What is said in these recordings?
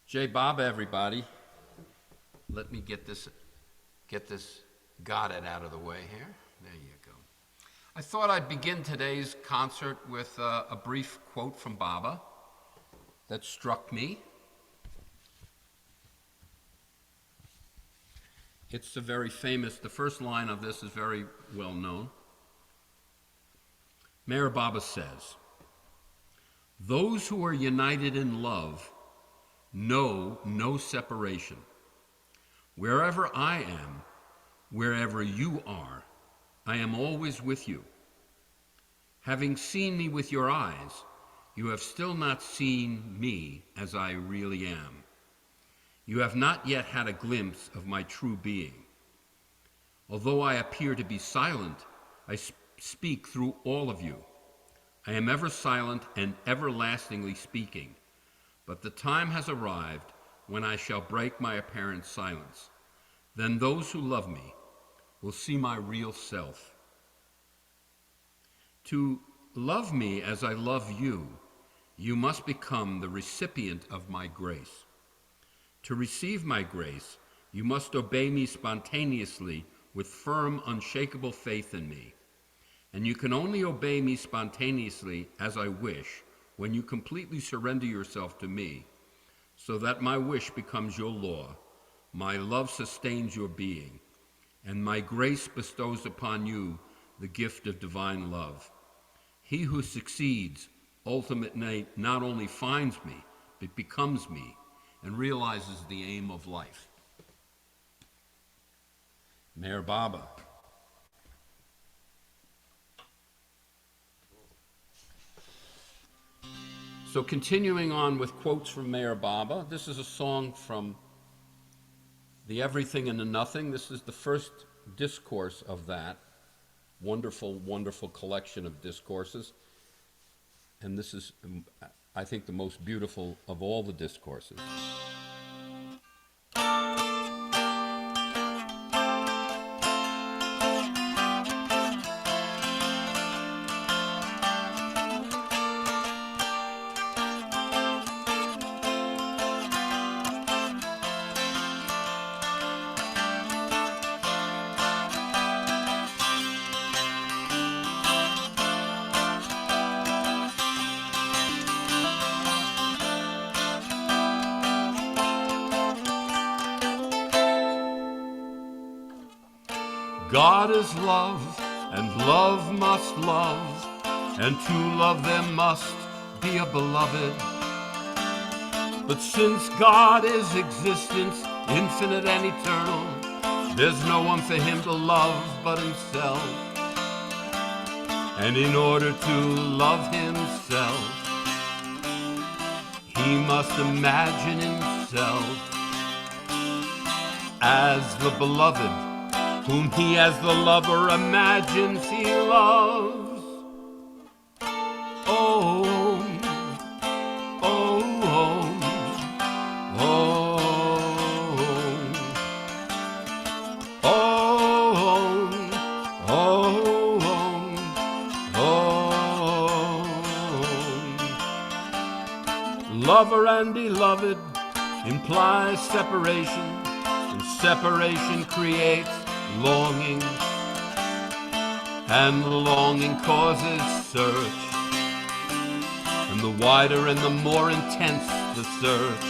J. Bob, everybody. Let me get this got it out of the way here. There you go. I thought I'd begin today's concert with a brief quote from Baba that struck me. It's the first line of this is very well known. Meher Baba says, "Those who are united in love know no separation. Wherever I am, wherever you are, I am always with you. Having seen me with your eyes, you have still not seen me as I really am. You have not yet had a glimpse of my true being. Although I appear to be silent, I speak through all of you. I am ever silent and everlastingly speaking, but the time has arrived when I shall break my apparent silence. Then those who love me will see my real self. To love me as I love you, you must become the recipient of my grace. To receive my grace, you must obey me spontaneously with firm, unshakable faith in me. And you can only obey me spontaneously as I wish when you completely surrender yourself to me, so that my wish becomes your law, my love sustains your being, and my grace bestows upon you the gift of divine love. He who succeeds ultimately not only finds me, but becomes me, and realizes the aim of life." Meher Baba. So continuing on with quotes from Meher Baba, this is a song from The Everything and the Nothing. This is the first discourse of that wonderful, wonderful collection of discourses. And this is, I think, the most beautiful of all the discourses. God is love, and love must love, and to love there must be a beloved. But since God is existence, infinite and eternal, there's no one for him to love but himself. And in order to love himself, he must imagine himself as the beloved, whom he as the lover imagines he loves. Oh, oh, oh, oh, oh, oh, oh. Lover and beloved implies separation, and separation creates longing, and the longing causes search, and the wider and the more intense the search,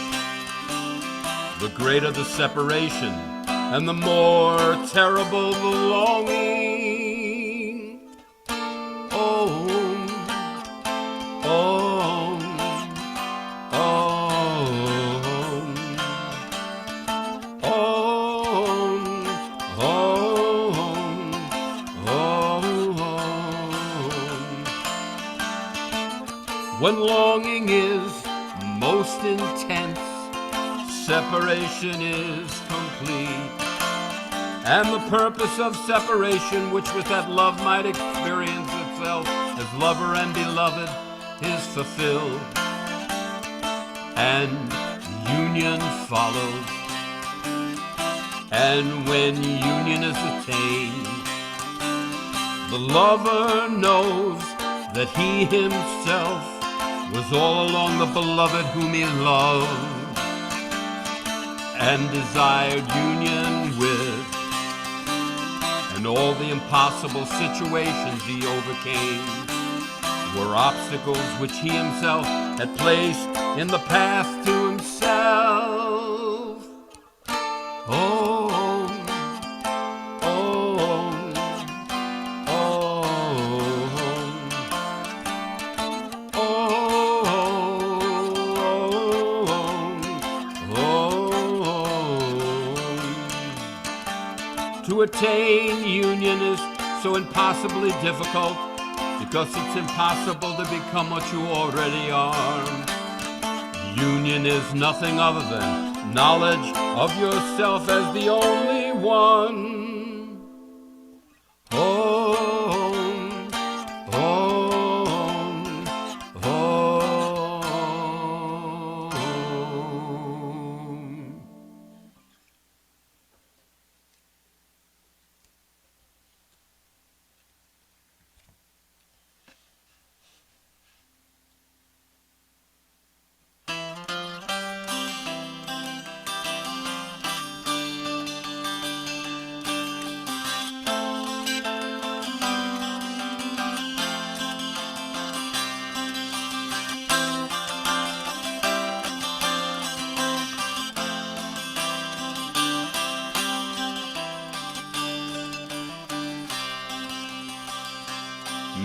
the greater the separation, and the more terrible the longing. Oh, oh, when longing is most intense, separation is complete. And the purpose of separation, which with that love might experience itself as lover and beloved, is fulfilled. And union follows. And when union is attained, the lover knows that he himself was all along the beloved whom he loved. and desired union with, and all the impossible situations he overcame were obstacles which he himself had placed in the path to himself. Oh, oh, oh, oh. To attain union is so impossibly difficult because it's impossible to become what you already are. Union is nothing other than knowledge of yourself as the only one. Oh, oh, oh.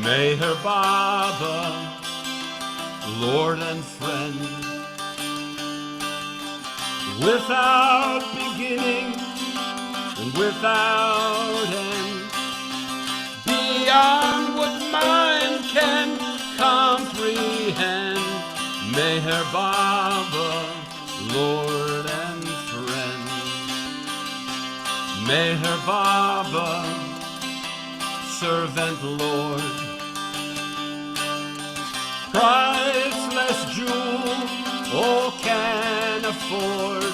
Meher Baba, Lord and friend, without beginning and without end, beyond what mind can comprehend. Meher Baba, Lord and friend, Meher Baba, servant Lord, priceless jewel all can afford,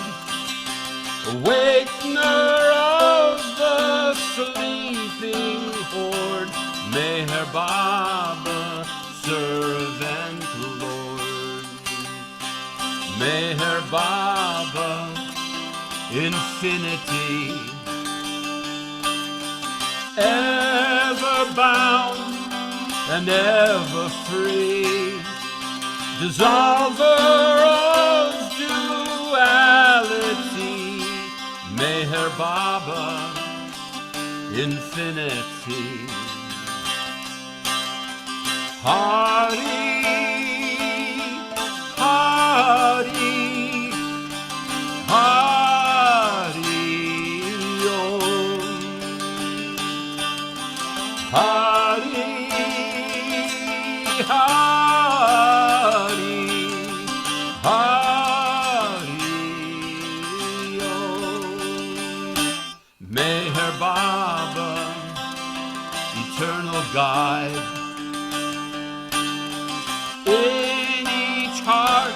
awakener of the sleeping horde. Meher Baba, servant Lord, Meher Baba, infinity, ever bound and ever free, dissolver of duality. Meher Baba, infinity. Hari, Hari, Hari Om. Hari, Hari, Hari Om. Meher Baba, eternal guide, in each heart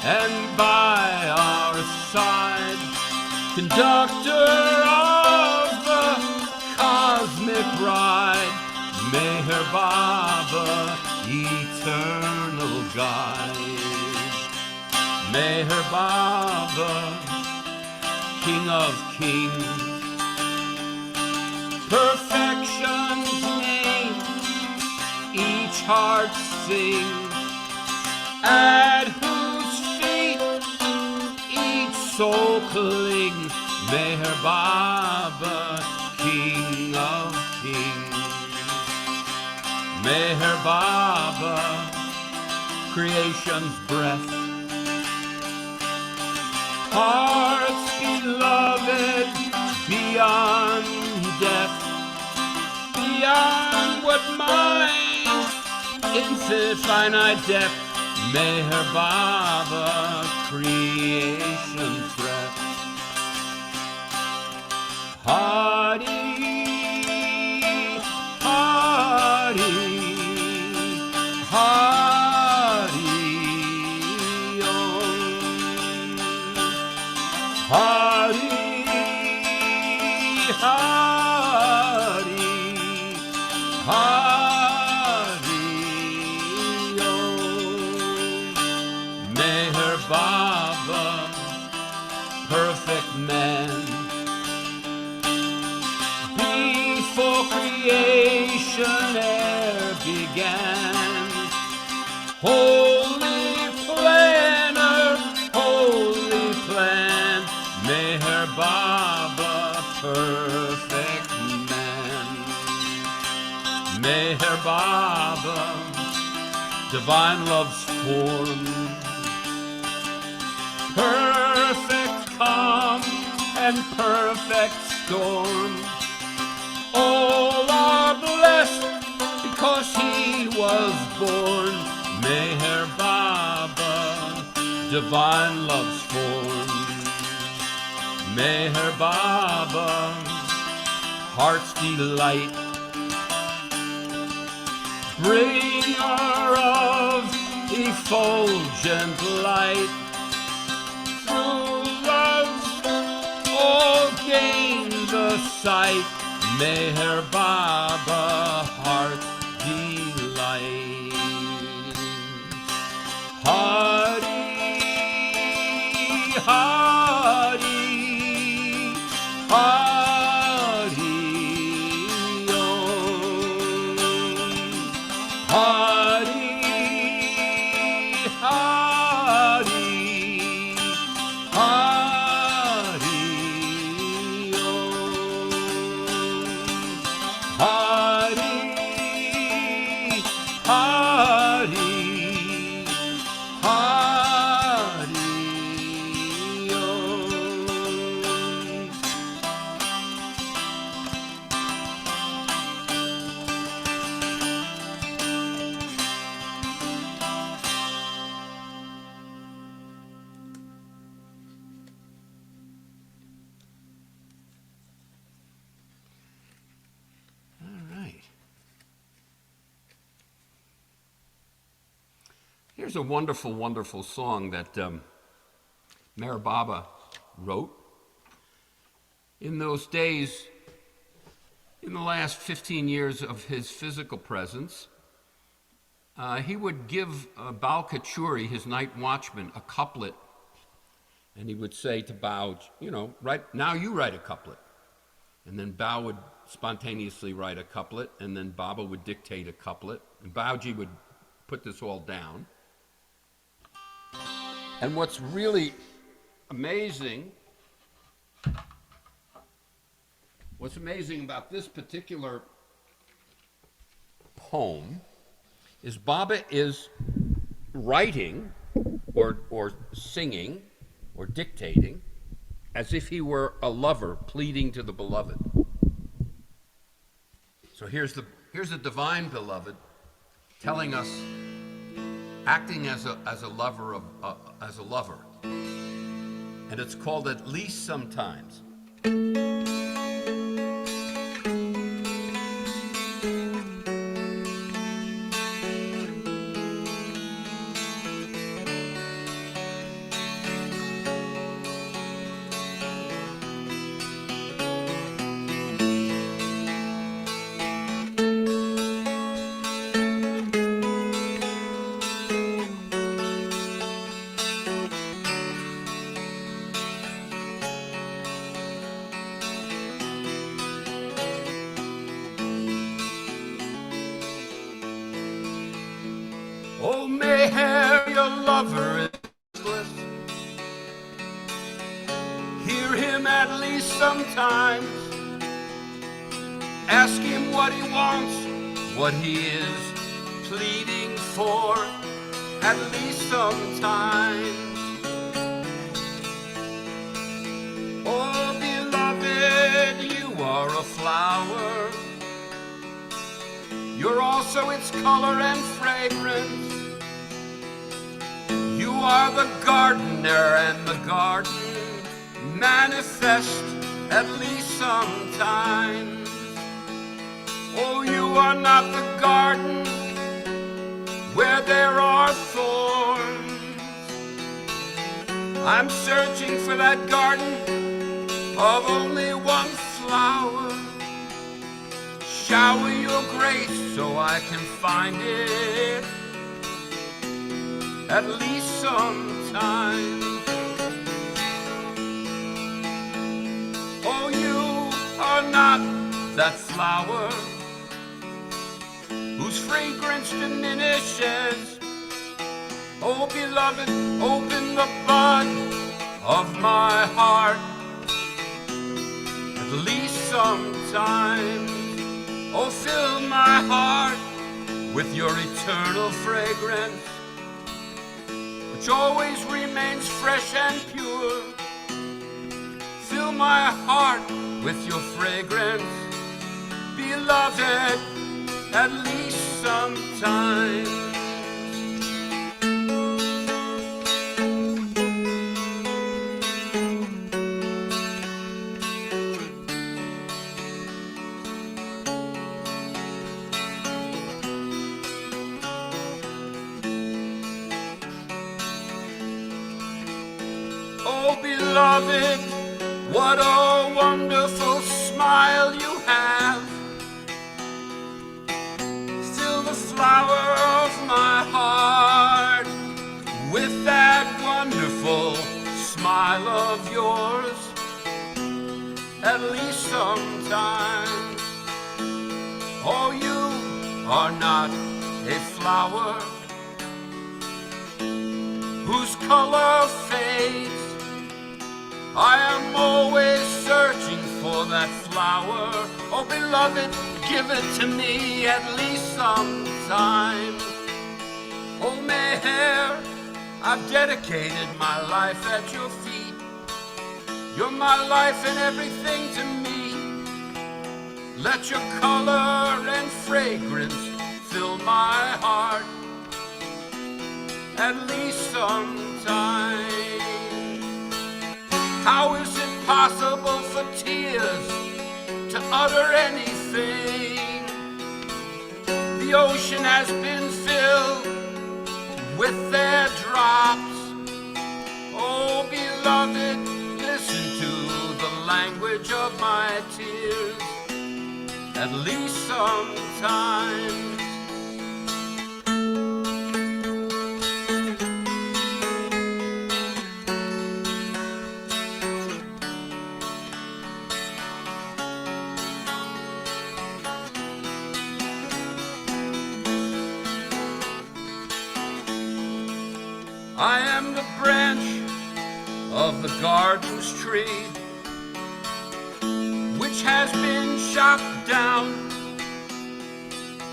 and by our side, conductor of the cosmic ride. Meher Baba, eternal guide. Meher Baba, King of kings, perfection's name each heart sings, at whose feet each soul clings. Meher Baba, King of kings. Meher Baba, creation's breath, hearts beloved beyond death, beyond what mind's infinite finite depth. Meher Baba, creation's breath. Hari, Hari, Hari Om. Hari, Hari, Hari Om. Meher Baba, perfect man. Before creation e'er began, holy planner, holy plan, Meher Baba, perfect man. Meher Baba, divine love's form, perfect calm and perfect storm. All are blessed because he was born. Meher Baba, divine love's form. Meher Baba, heart's delight, bringer of effulgent light. Through love all gain the sight. Meher Baba, heart's delight. Hari, Hari, Hari, Om. Hari, Hari, Hari, Om. Hari, Hari, Hari, Om. All right. Here's a wonderful, wonderful song that Meher Baba wrote. In those days, in the last 15 years of his physical presence, he would give Bao Kachuri, his night watchman, a couplet, and he would say to Bao, now you write a couplet. And then Bao would spontaneously write a couplet, and then Baba would dictate a couplet, and Baoji would put this all down. And what's really amazing about this particular poem is Baba is writing or singing or dictating as if he were a lover pleading to the beloved. So here's the divine beloved telling us, acting as a lover as a lover, and it's called At Least Sometimes. Oh, Meher, your lover is bliss. Hear him at least sometimes. Ask him what he wants, what he is pleading for, at least sometimes. Oh, beloved, you are a flower. You're also its color and fragrance. You are the gardener, and the garden manifest at least sometimes. Oh, you are not the garden where there are thorns. I'm searching for that garden of only one flower. Shower your grace so I can find it at least sometime. that flower whose fragrance diminishes. Oh, beloved, open the bud of my heart, at least sometimes. Oh, fill my heart with your eternal fragrance, which always remains fresh and pure. Fill my heart with your fragrance, beloved, at least sometimes. Oh, beloved, what a wonderful smile you have. Still the flower of my heart with that wonderful smile of yours, at least sometimes. Oh, you are not a flower whose color fades. I am always searching for that flower. Oh, beloved, give it to me at least sometime. Oh, Meyer, I've dedicated my life at your feet. You're my life and everything to me. Let your color and fragrance fill my heart, at least sometime. How is it possible for tears to utter anything? The ocean has been filled with their drops. Oh, beloved, listen to the language of my tears, at least sometimes. I am the branch of the garden's tree, which has been chopped down.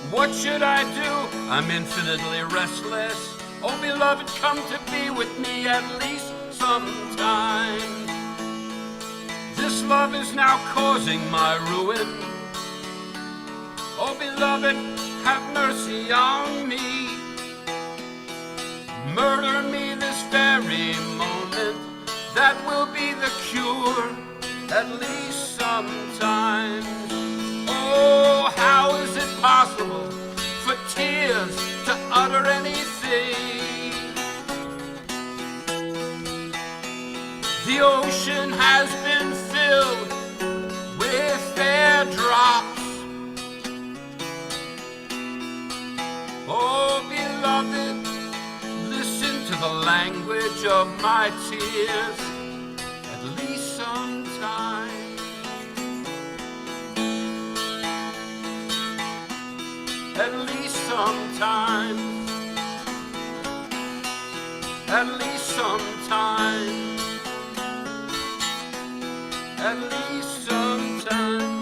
What should I do? I'm infinitely restless. Oh, beloved, come to be with me at least sometime. This love is now causing my ruin. Oh, beloved, have mercy on me. Murder me this very moment. That will be the cure, at least sometimes. Oh, how is it possible for tears to utter anything? The ocean has been filled with their drops. Oh, beloved, to the language of my tears, at least sometime. At least sometime. At least sometime. At least sometime.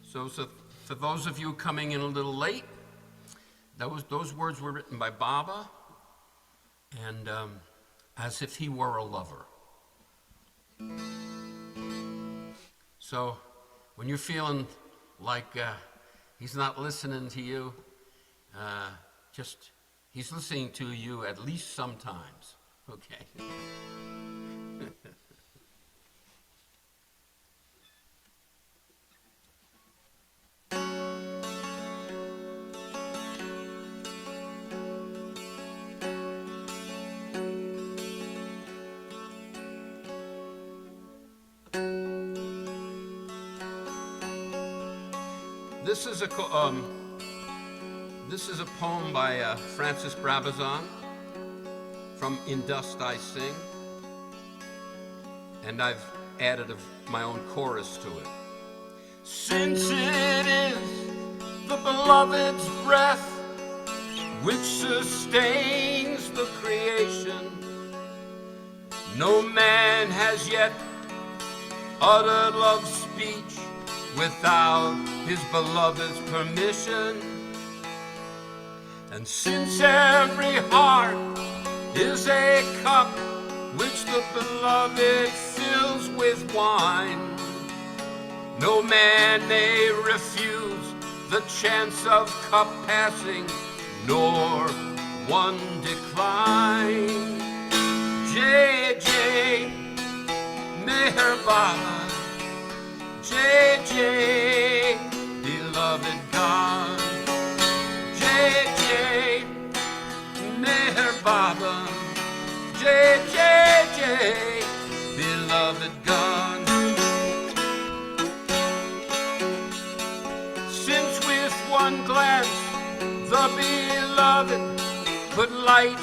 So for those of you coming in a little late, those words were written by Baba, and as if he were a lover. So when you're feeling like he's not listening to you, he's listening to you at least sometimes, okay? This is a poem by Francis Robeson from In Dust I Sing, and I've added my own chorus to it. Since it is the beloved's breath which sustains the creation, no man has yet uttered love's speech without his beloved's permission. And since every heart is a cup which the beloved fills with wine, no man may refuse the chance of cup passing, nor one decline. J.J. Meher Baba, J.J. beloved God, J.J. Meher Baba, J.J. beloved God. Since with one glance the beloved put light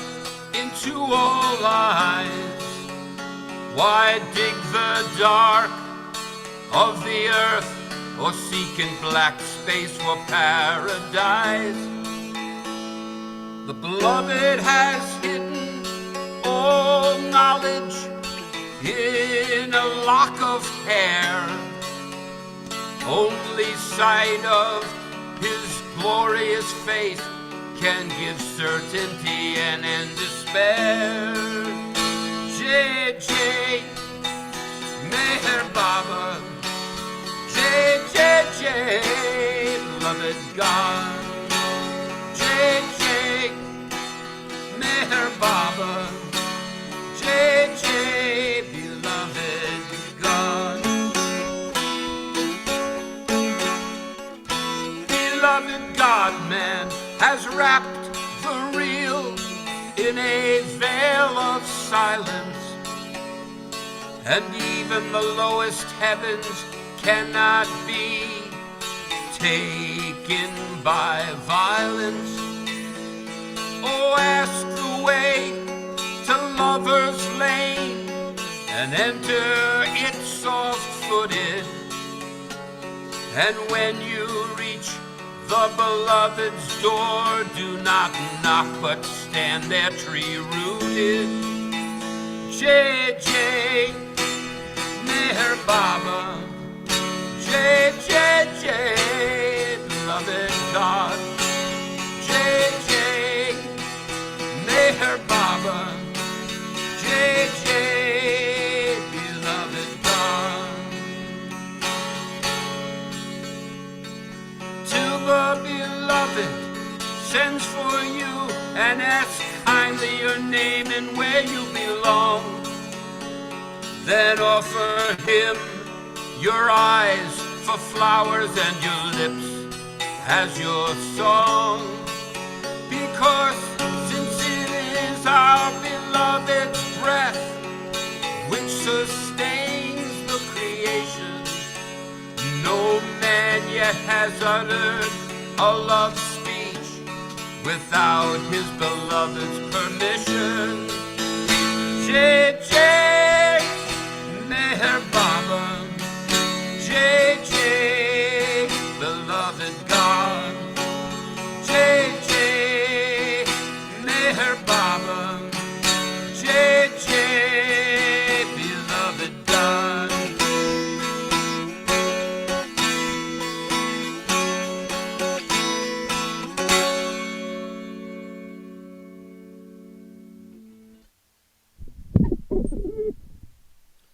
into all eyes, why dig the dark of the earth or seek in black space for paradise? The beloved has hidden all knowledge in a lock of hair. Only sight of his glorious face can give certainty and end despair. J.J. Meher Baba, J.J. beloved God, J.J. Meher Baba, J.J. beloved God. Beloved God, man has wrapped the real in a veil of silence, and even the lowest heavens cannot be taken by violence. Oh, ask the way to Lover's Lane and enter it soft-footed, and when you reach the beloved's door, do not knock but stand there tree-rooted. J.J. Meher Baba, J.J. beloved God, J.J. Meher Baba, J.J. beloved God. Till the beloved sends for you and asks kindly your name and where you belong, then offer him your eyes for flowers and your lips as your song. Because since it is our beloved's breath which sustains the creation, no man yet has uttered a love speech without his beloved's permission. J.J. Meher Baba, J.J. beloved God, J.J. Meher Baba, J.J. beloved God.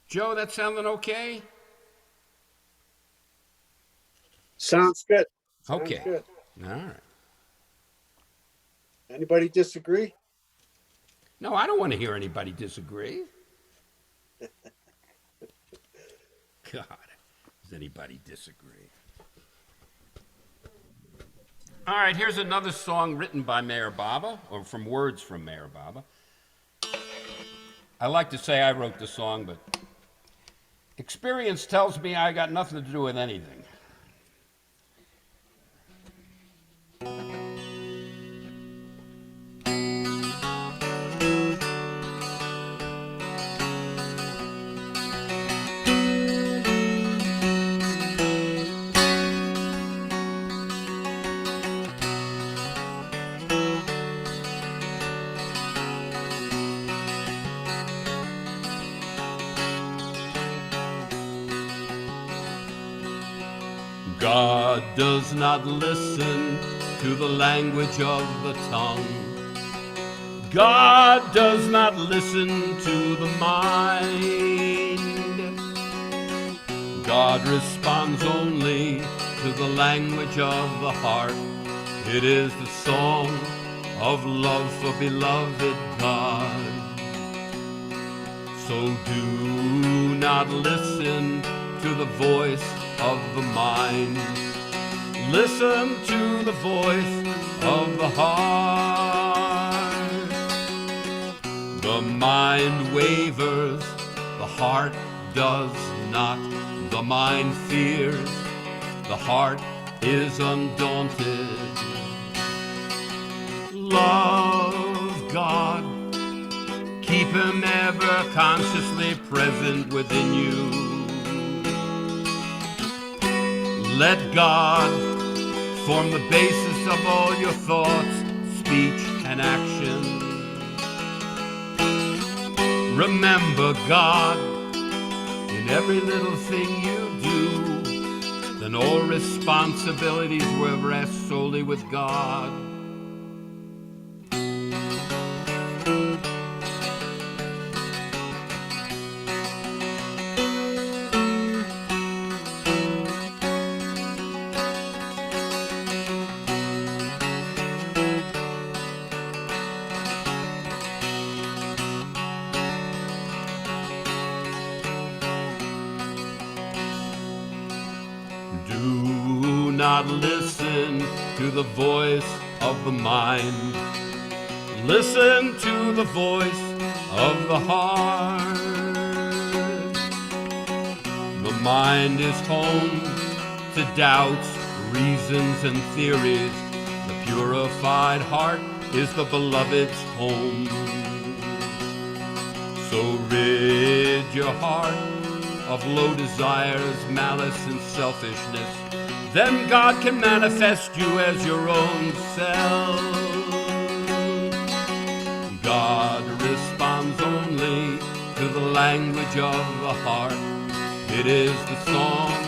Joe, that sounding okay? Sounds good. Okay. Good. All right. Anybody disagree? No, I don't want to hear anybody disagree. God, does anybody disagree? All right, here's another song written by Meher Baba, or from words from Meher Baba. I like to say I wrote the song, but Experience tells me I got nothing to do with anything. God does not listen to the language of the tongue. God does not listen to the mind. God responds only to the language of the heart. It is the song of love for beloved God. So do not listen to the voice of the mind. Listen to the voice of the heart. The mind wavers, the heart does not. The mind fears, the heart is undaunted. Love God, keep Him ever consciously present within you. Let God form the basis of all your thoughts, speech, and action. Remember God in every little thing you do. Then all responsibilities will rest solely with God. Do not listen to the voice of the mind. Listen to the voice of the heart. The mind is home to doubts, reasons, and theories. The purified heart is the beloved's home. So rid your heart of low desires, malice, and selfishness. Then God can manifest you as your own self. God responds only to the language of the heart. It is the song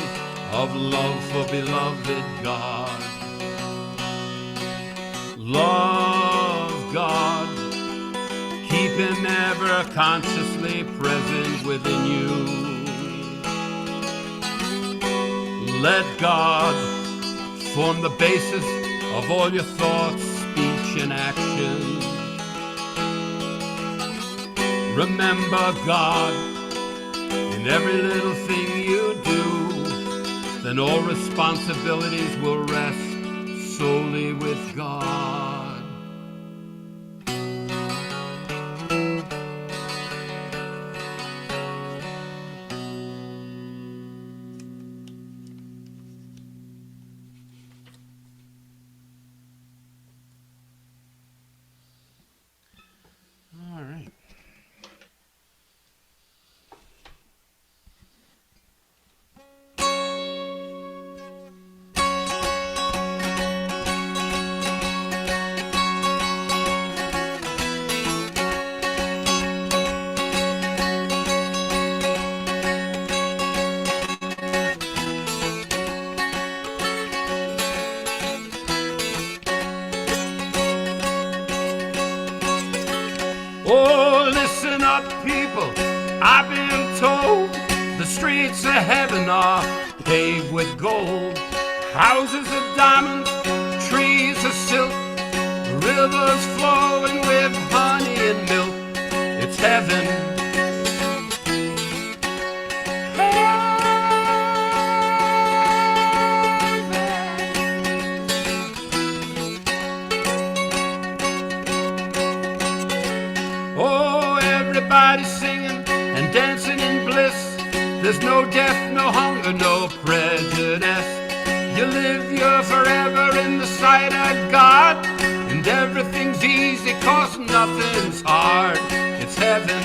of love for beloved God. Love God, keep Him ever consciously present within you. Let God form the basis of all your thoughts, speech, and action. Remember God in every little thing you do. Then all responsibilities will rest solely with God. All right. Oh, listen up, people. I've been told the streets of heaven are paved with gold. Houses of diamonds, trees of silk, rivers flowing with honey and milk. It's heaven. Oh, everybody's singing and dancing in bliss. There's no death, no hunger, no prejudice. You live your forever in the sight of God, and everything's easy 'cause nothing's hard. It's heaven.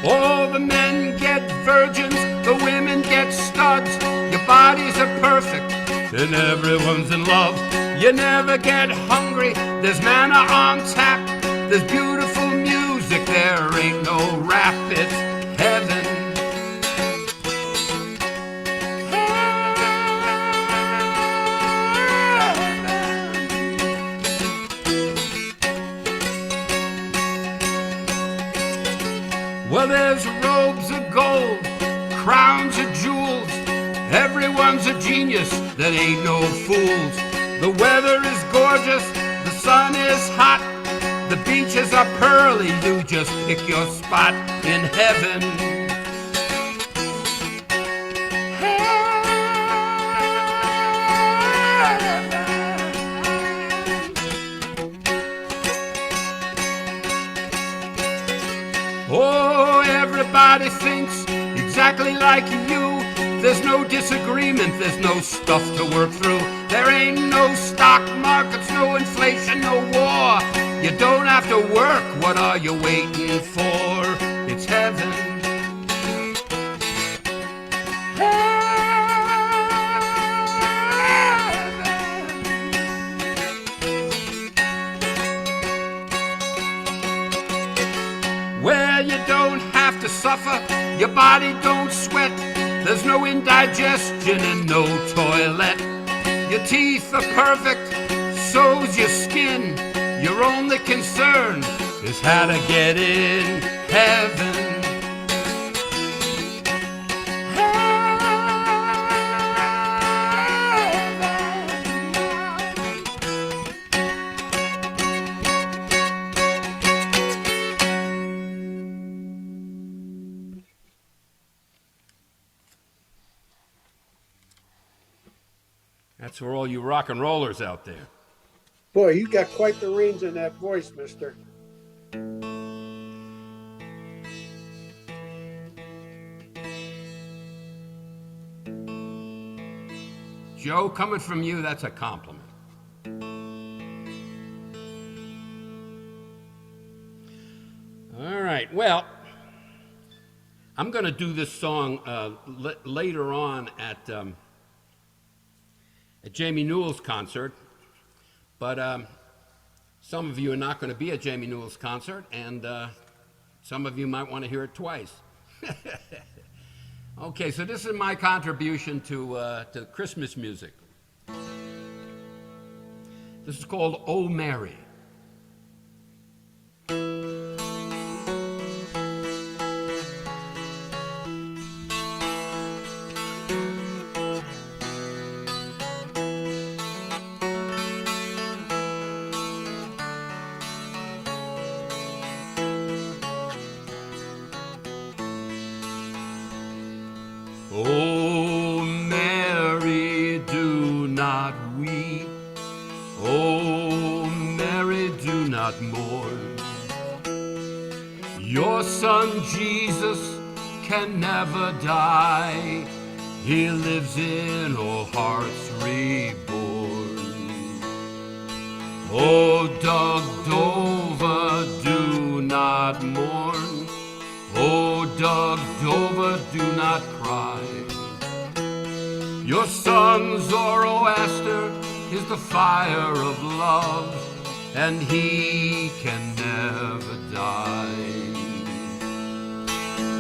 All the men get virgins, the women get studs. Your bodies are perfect, and everyone's in love. You never get hungry, there's manna on tap. There's beautiful music, there ain't no rap. It's heaven. Well, there's robes of gold, crowns of jewels. Everyone's a genius, that ain't no fools. The weather is gorgeous, the sun is hot. The beaches are pearly, you just pick your spot in heaven. Oh, everybody thinks exactly like you. There's no disagreement, there's no stuff to work through. There ain't no stock markets, no inflation, no war. You don't have to work, what are you waiting for? It's heaven. Where you don't have to suffer, your body don't sweat. There's no indigestion and no toilet. Your teeth are perfect, so's your skin. Your only concern is how to get in heaven. That's for all you rock and rollers out there. Boy, you got quite the range in that voice, mister. Joe, coming from you, that's a compliment. All right, well, I'm going to do this song later on at Jamie Newell's concert, but some of you are not going to be at Jamie Newell's concert, and some of you might want to hear it twice. Okay, so this is my contribution to Christmas music. This is called "Oh Mary." Oh, Mary, do not weep. Oh, Mary, do not mourn. Your son Jesus can never die. He lives in all hearts reborn. Oh, Doug Dover, do not mourn. Oh, Doug Dover, do not cry. Your son Zoroaster is the fire of love, and he can never die.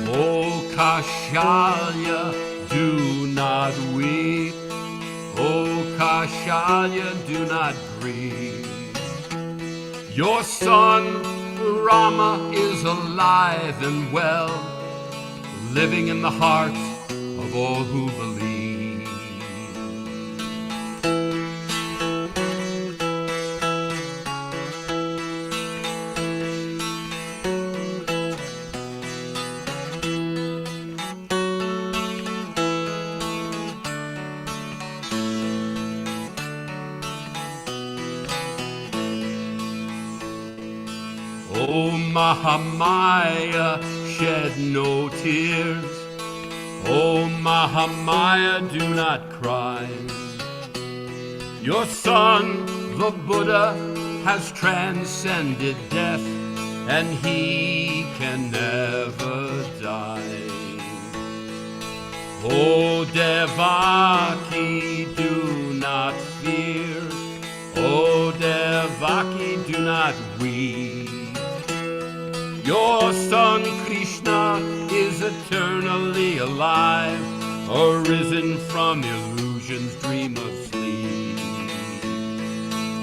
Oh, Kashalia, do not weep. Oh, Kashalia, do not grieve. Your son Rama is alive and well, living in the hearts of all who believe. O Mahamaya, shed no tears. O Mahamaya, do not cry. Your son, the Buddha, has transcended death, and he can never die. O Devaki, do not fear. O Devaki, do not weep. Your son Krishna is eternally alive, arisen from illusion's dream of sleep.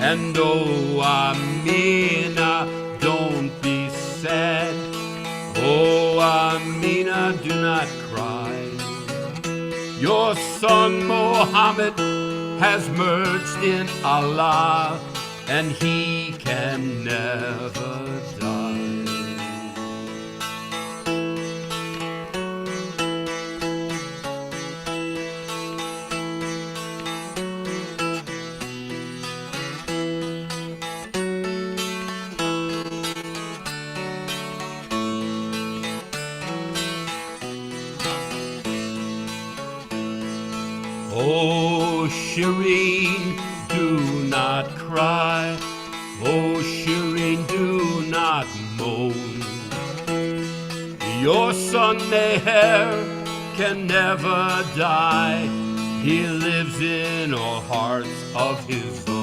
And oh, Amina, don't be sad. Oh, Amina, do not cry. Your son Mohammed has merged in Allah, and he can never die. Oh, Shireen, do not cry. Oh, Shireen, do not moan. Your son Meher can never die. He lives in all hearts of his own.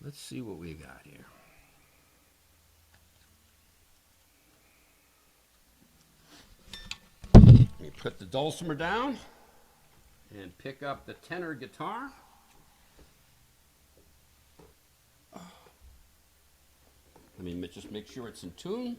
Let's see what we got here. Let me put the dulcimer down and pick up the tenor guitar. Let me just make sure it's in tune.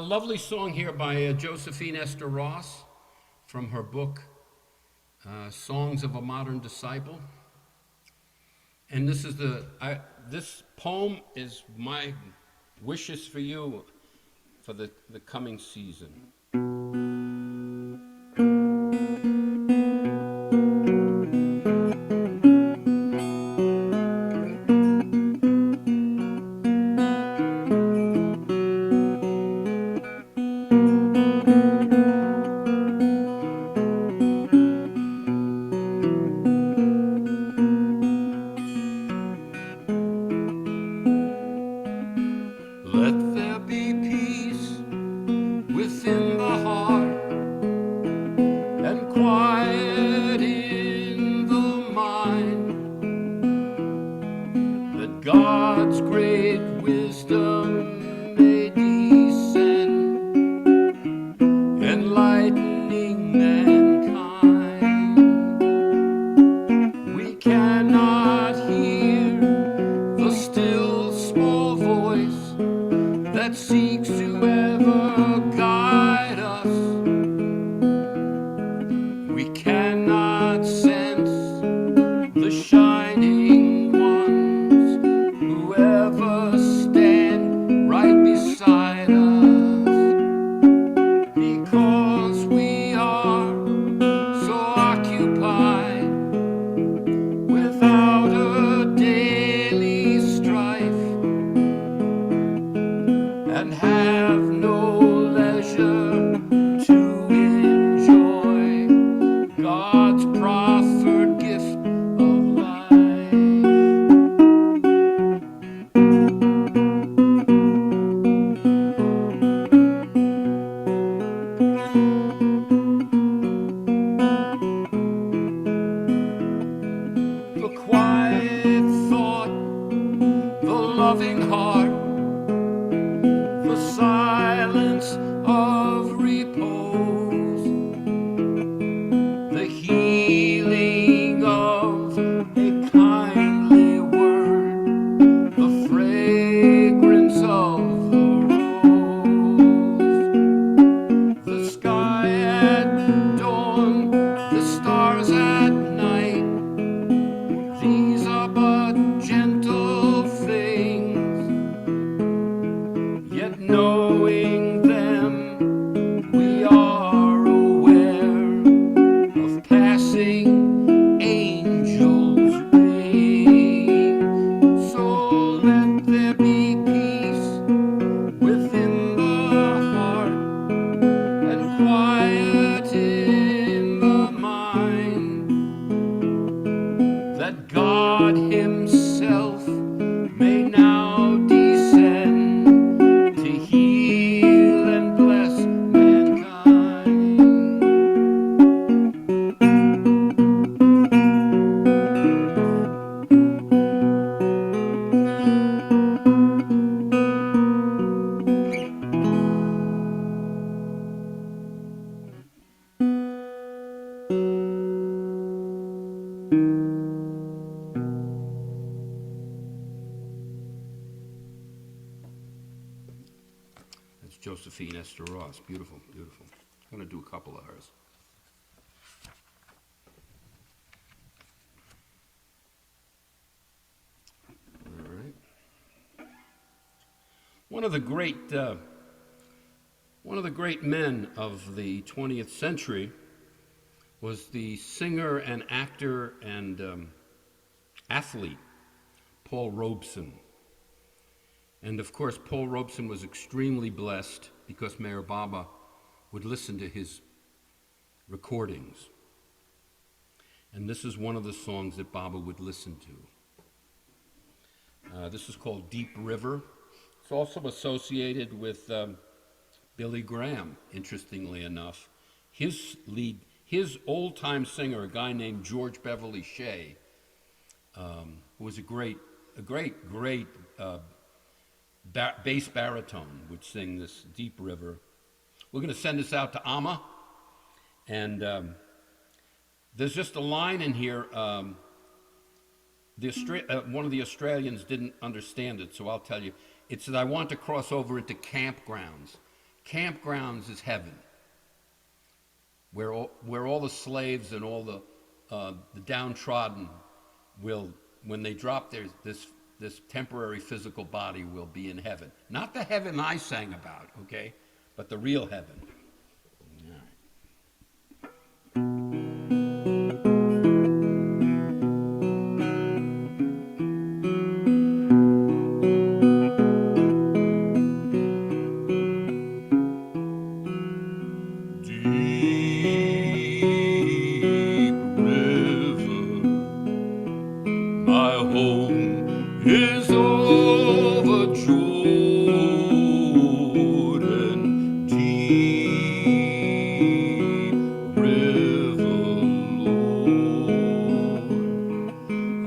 Lovely song here by Josephine Esther Ross from her book, Songs of a Modern Disciple. And this is this poem is my wishes for you for the coming season. God's great wisdom may descend, enlightening mankind. We cannot hear the still small voice that seeks to ever guide us. We cannot sense the shining beside us, because we are so occupied without a daily strife, and have relaxing heart, the silence of repose, the healing of a kindly word, the fragrance of the rose, the sky at dawn, the stars at night. These are but gentle things, yet knowing them, we are aware of passing angels' ring. So let there be peace within the heart and quiet in the mind, that God Himself may now descend to heal and bless mankind. That's Josephine Esther Ross. Beautiful, beautiful. I'm going to do a couple of hers. All right. One of the great men of the 20th century was the singer and actor and athlete Paul Robeson. And of course, Paul Robeson was extremely blessed because Mayor Baba would listen to his recordings. And this is one of the songs that Baba would listen to. This is called Deep River. It's also associated with Billy Graham, interestingly enough. His old-time singer, a guy named George Beverly Shea, who was a great bass baritone, would sing this Deep River. We're going to send this out to Amma, and there's just a line in here. One of the Australians didn't understand it, so I'll tell you. It says, "I want to cross over into campgrounds." Campgrounds is heaven, where all the slaves and all the downtrodden will, when they drop this temporary physical body, will be in heaven. Not the heaven I sang about, okay, but the real heaven. All right. Is over Jordan, deep river, Lord.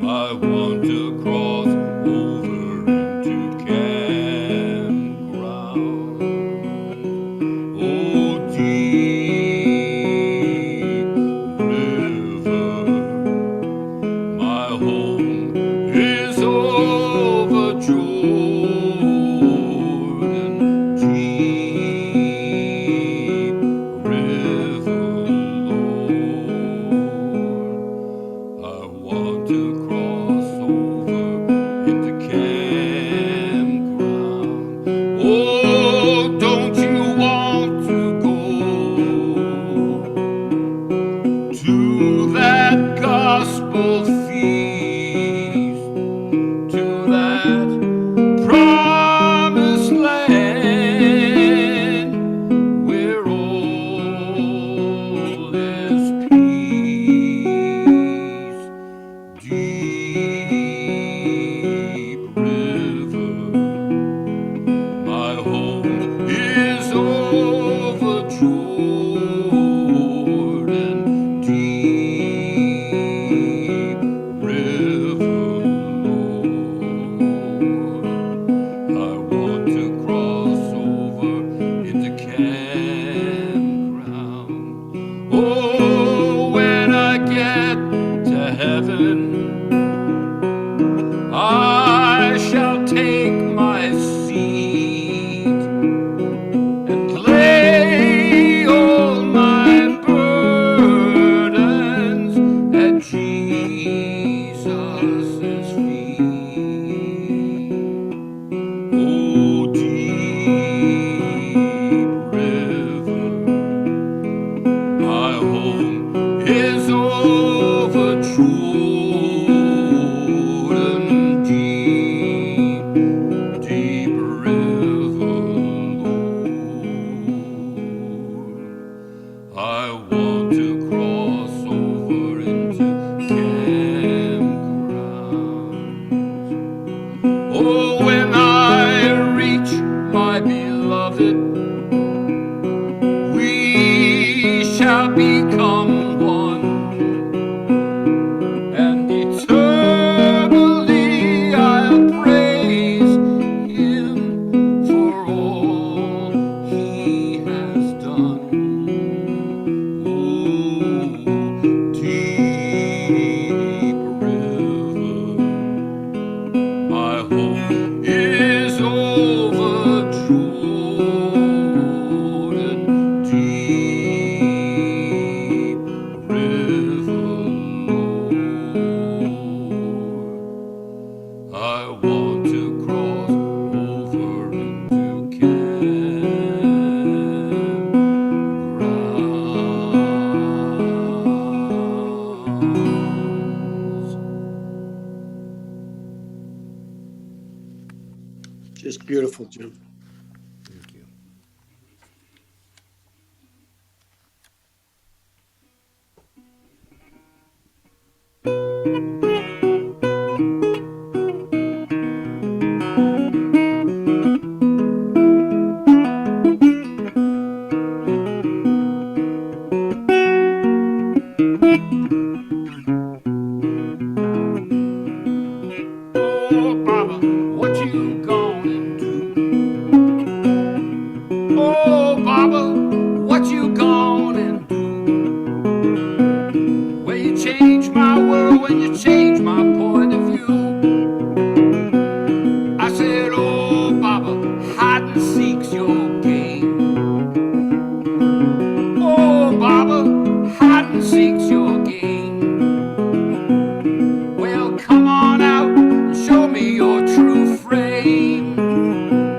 I want to cross over into campground. Oh, deep river, my home is over Jordan. Just beautiful, Jim. Thank you. Oh, Baba, what you gonna do? Oh, Baba, what you gonna do? Well, you change my world when you change my point of view. I said, oh, Baba, hide and seek's your game. Oh, Baba, hide and seek's your game. Well, come on out and show me your true frame.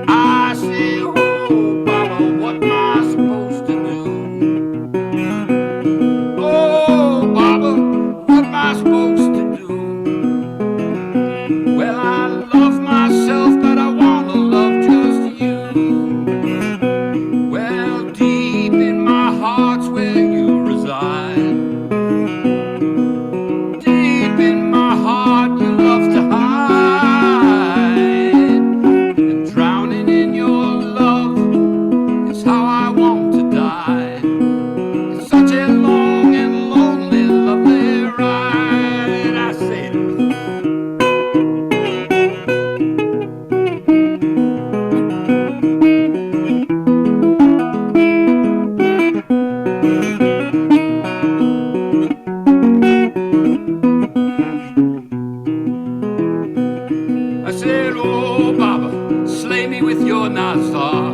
I say, oh, Baba, what am I supposed to do? Oh, Baba, what am I supposed to do? Well, I love myself, but I want to love just you. Well, deep in my heart's where you reside. Deep in my heart you love to hide. And drowning in your love is how I want to die. It's such a long and lonely, lovely ride. I say it. I said, oh, Baba, slay me with your Nazar.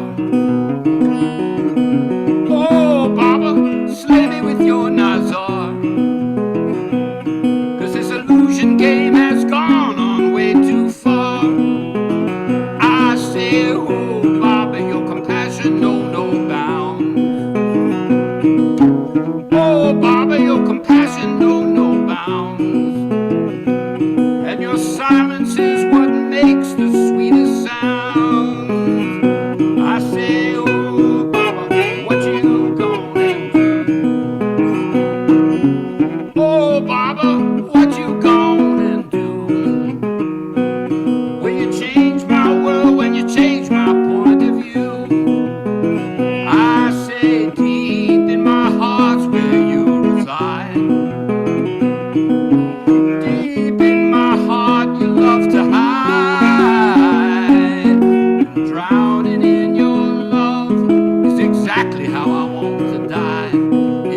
Oh, Baba, slay me with your Nazar. 'Cause this illusion game has gone on way too far. I say, oh, Baba, your compassion know no bounds. Oh, Baba, your compassion know no bounds. And your silence is what makes the sweetest sound. I say, oh, Baba, what you gonna do? Oh, Baba, what you gonna do? Will you change my world when you change my point of view? I say, deep in my heart's where you reside. Deep in my heart you love to hide. Drowning in your love is exactly how I want to die.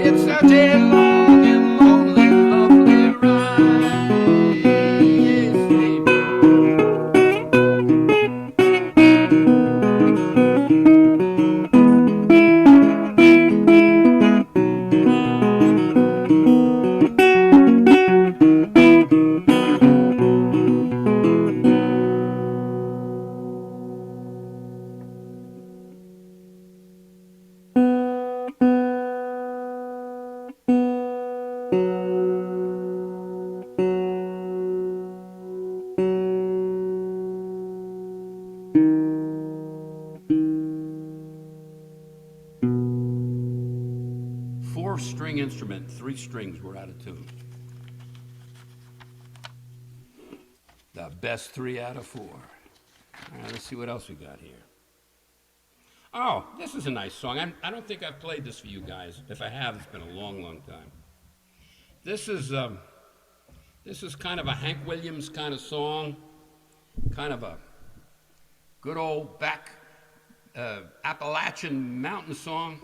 It's such a long and lonely, lovely ride. Yes, baby. Four-string instrument, 3 strings were out of tune. The best 3 out of 4. All right, let's see what else we got here. Oh, this is a nice song. I don't think I've played this for you guys. If I have, it's been a long, long time. This is kind of a Hank Williams kind of song, kind of a good old back Appalachian mountain song.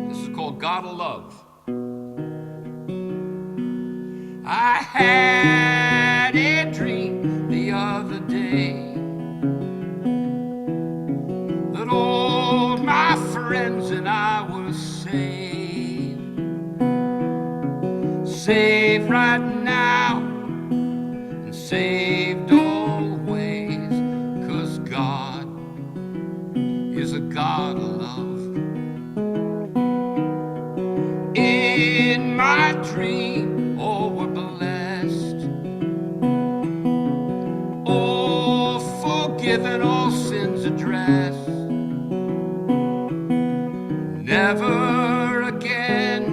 This is called God of Love. I had a dream the other day that all my friends and I were saved. Saved right now and saved always, 'cause God is a God of love. In in my dream, all were blessed. All forgiven, all sins addressed. Never again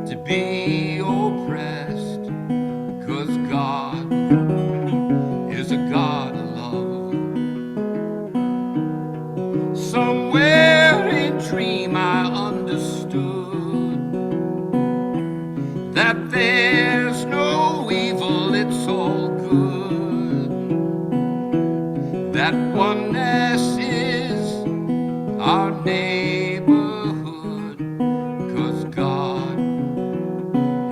to be oppressed, 'cause God is a God of love. Somewhere in dream I understood that there's no evil, it's all good. That oneness is our neighborhood, 'cause God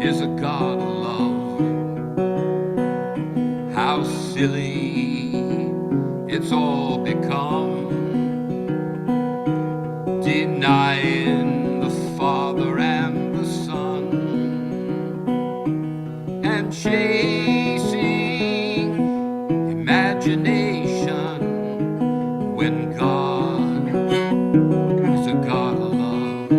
is a God of love. How silly it's all become, denying the Father and the Son, and chasing imagination, when God is a God of love.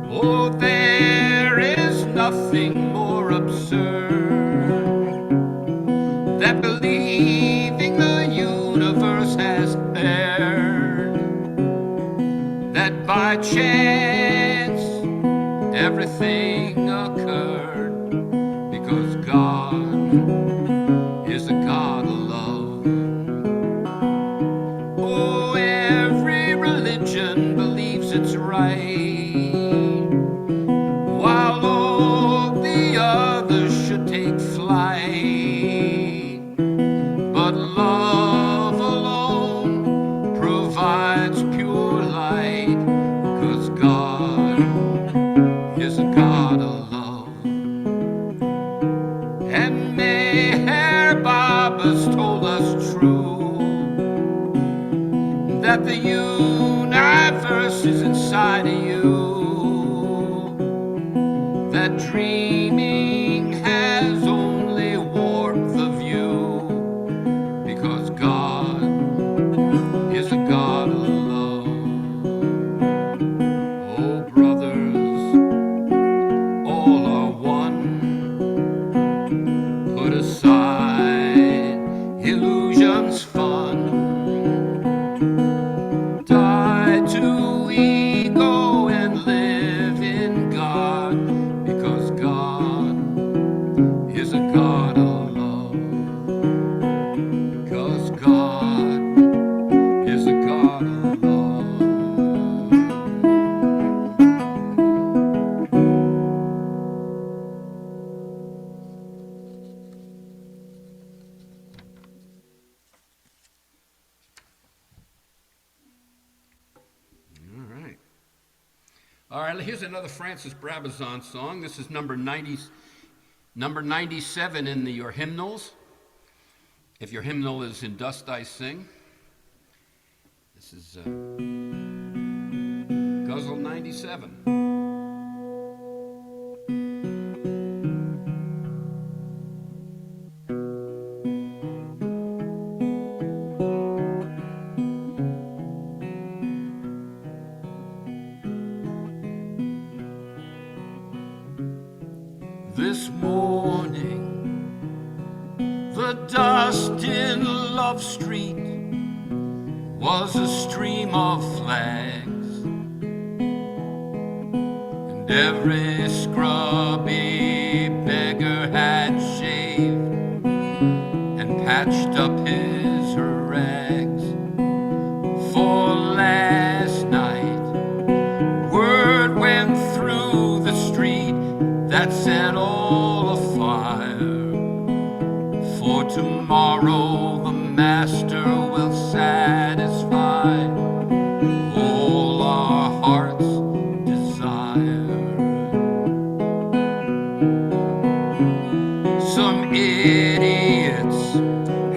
Oh, there is nothing more absurd than believing the universe has erred, that by chance everything occurred, because God is a God of love. Oh, every religion believes it's right, while all the others should take flight. But love alone provides pure light, 'cause God is a God of love. And Meher Baba's told us true, that the universe is inside of you, that dreaming has only warped the view, because God is a God of love. Oh, brothers, all are one. Put aside illusions, fun. Die to ego and live in God, because God is a God of love. Because God is a God of love. All right, here's another Francis Brabazon song. This is number 97 in your hymnals. If your hymnal is In Dust I Sing. This is Guzzle 97. This morning, the dust in Love Street was a stream of flags, and every scrubby beggar had shaved and patched up his rags. For last night, word went through the street that set all afire. For tomorrow the Master will satisfy all our heart's desire. Some idiots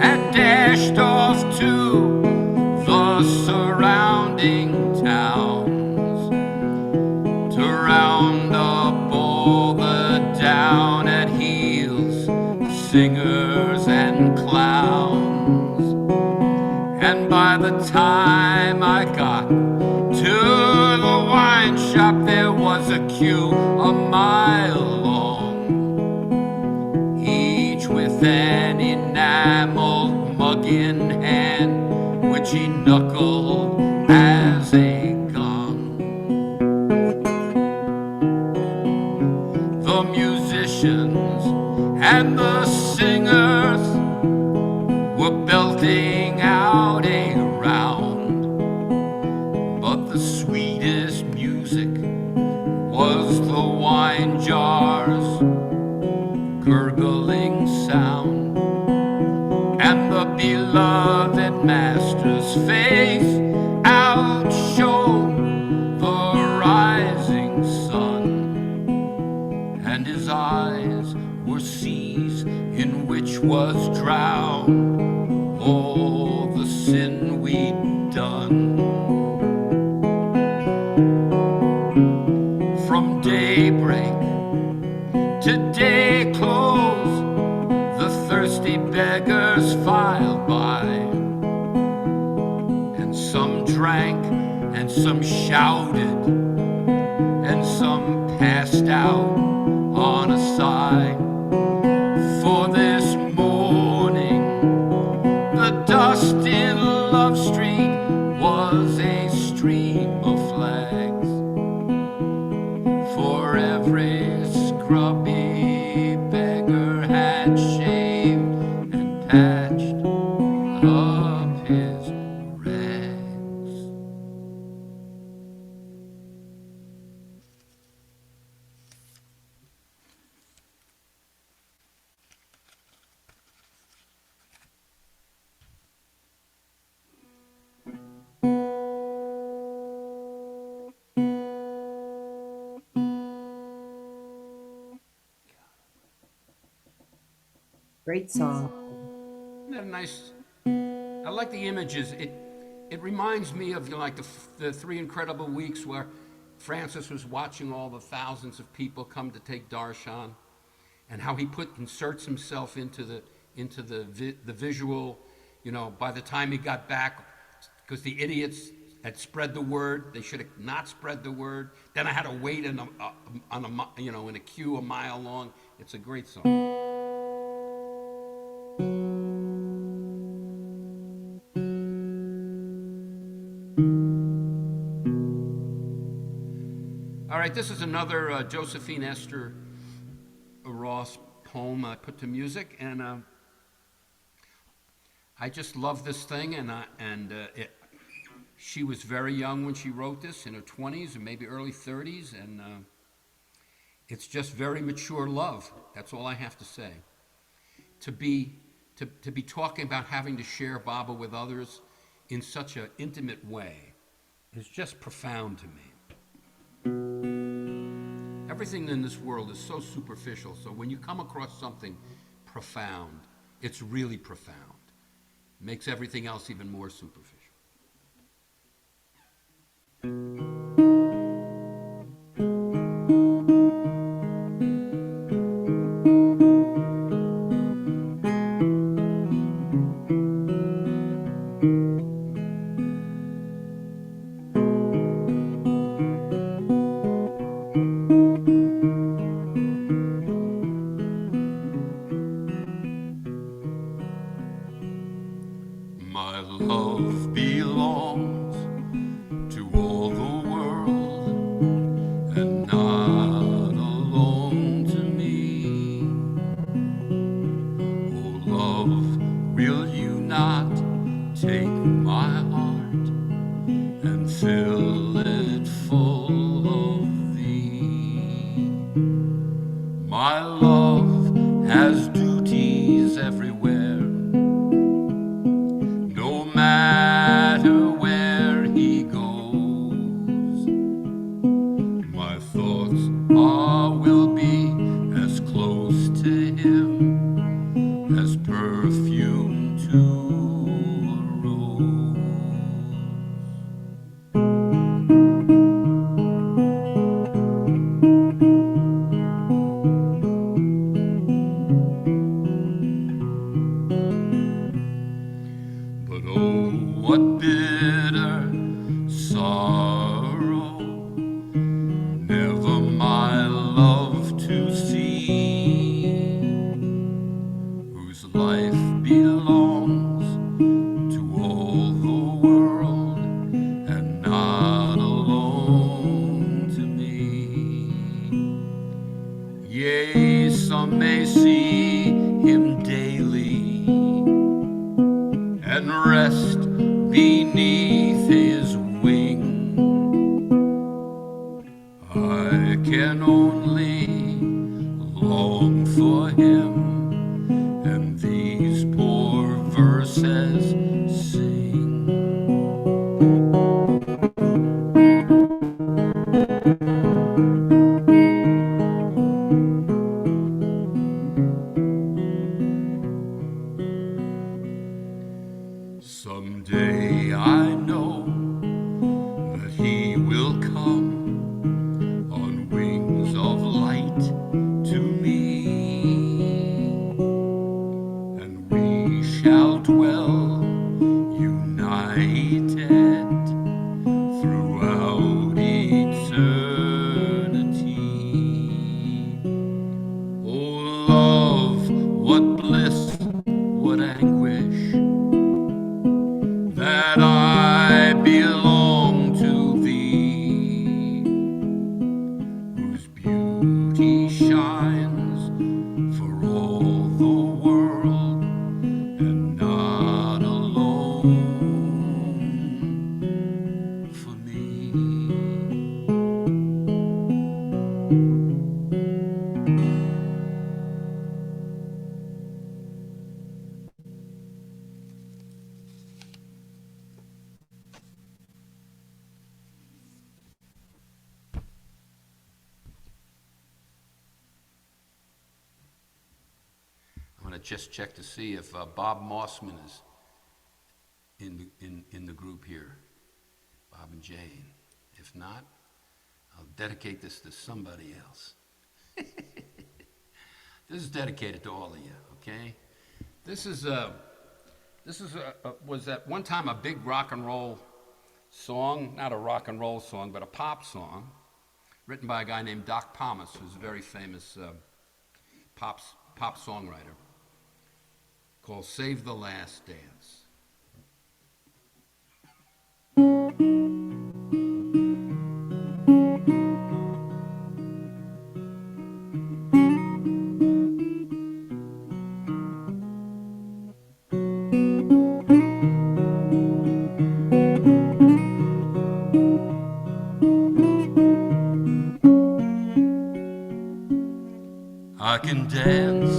had dashed off to the surrounding towns to round up all the down at heels singers and clowns. And by the time I got to the wine shop, there was a queue a mile long, each with an enameled mug in hand, which he knuckled as a gun. The musicians and the singers were belting out a round, but the sweetest music was the wine jar's gurgling sound, and the beloved master's face outshone the rising sun, and his eyes were seas in which was drowned all the sin we'd done. From daybreak to day close, the thirsty beggars filed by, and some drank and some shouted and some passed out on a sigh. For this morning the dust in Love Street was a stream of flags, for every scrubby beggar had shaved and patched up his rags. Great song. Isn't that nice? I like the images. It reminds me of like the 3 incredible weeks where Francis was watching all the thousands of people come to take darshan, and how he inserts himself into the visual. You know, by the time he got back, because the idiots had spread the word, they should have not spread the word. Then I had to wait in a queue a mile long. It's a great song. All right, this is another Josephine Esther Ross poem I put to music, and I just love this thing. She was very young when she wrote this, in her 20s or maybe early 30s, and it's just very mature love. That's all I have to say. To be talking about having to share Baba with others in such an intimate way is just profound to me. Everything in this world is so superficial, so when you come across something profound, it's really profound. It makes everything else even more superficial. My love belongs to all the world and not alone to me. Oh love, will you not take my heart and fill it full of thee? My love has duties everywhere, no matter where he goes. My thoughts will be as close to him as perfume to a rose. Yea, some may see him daily and rest beneath his wing. I can only long for him, and these poor verses sing. Someday I know that he will come on wings of light to me, and we shall dwell united throughout eternity. Oh love, what bliss, what anguish, that I belong to thee, whose beauty shines for all the world, and not alone for me. I'm going to just check to see if Bob Mossman is in the group here, Bob and Jane. If not, I'll dedicate this to somebody else. This is dedicated to all of you, okay? This was at one time a big rock and roll song, not a rock and roll song, but a pop song, written by a guy named Doc Thomas, who's a very famous pop songwriter, called Save the Last Dance. I can dance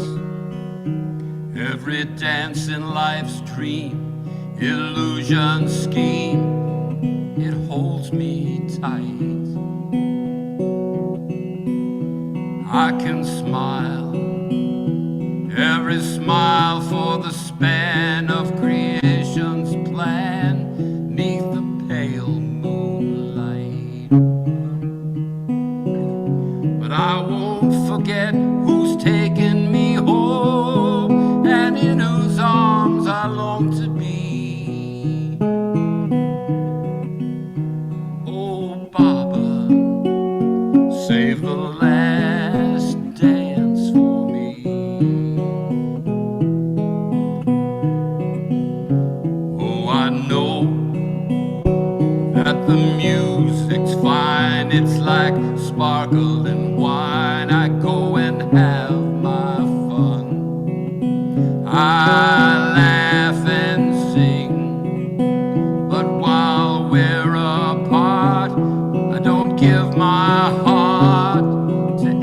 every dance in life's dream, illusion scheme, it holds me tight. I can smile every smile for the span of creation's plan, neath the pale moonlight. But I won't forget who's taken me home, and in whose arms I long to be. Oh, Baba, save the last dance for me. Oh, I know that the music's fine, it's like sparkling wine. I go and have my fun, I laugh and sing, but while we're apart, I don't give my heart to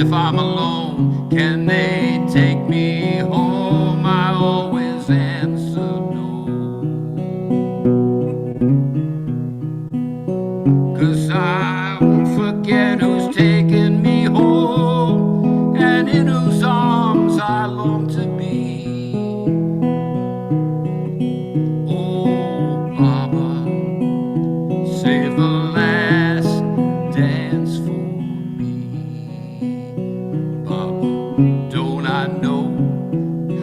if I'm alone, can they take me home? I always answer no. 'Cause I won't forget who's taken me home, and in whose arms I long to be. Oh, Baba, save the last dance for me. Baba, don't I know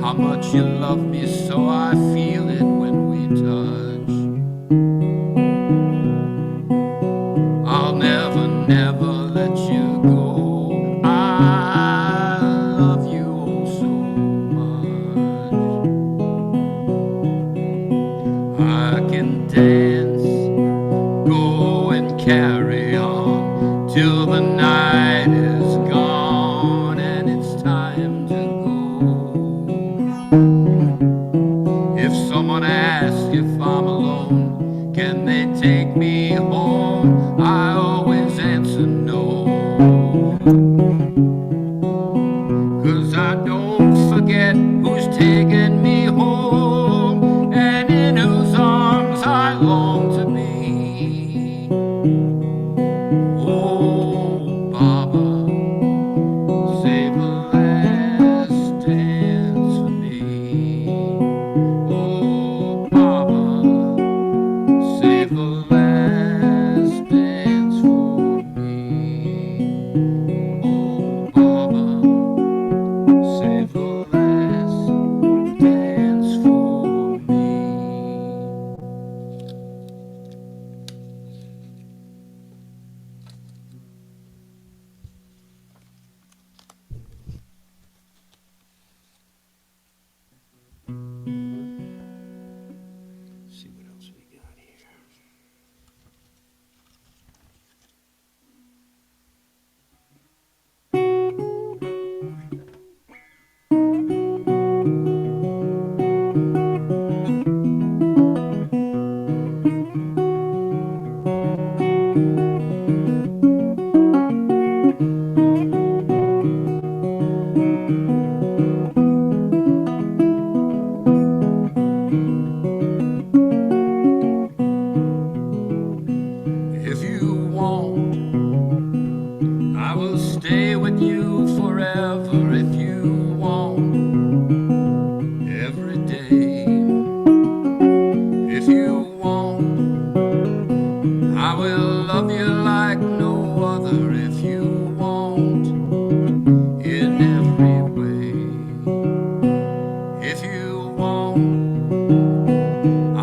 how much you love me, so I feel it when we touch. I'll never, never let you go. I love you oh so much. I can dance, go and carry on till the night is gone and it's time to go. If someone asks if I'm alone, can they take me home? I always answer no. 'Cause I don't forget who's taken me home, and in whose arms I long to be. Oh, Baba, save the last dance for me. Oh, Baba, save the last dance for me. Oh, Baba, save the last dance for me. See what else we got here. If you want, I will stay with you forever. If you want, every day. If you want, I will love you like no other. If you want, in every way. If you want,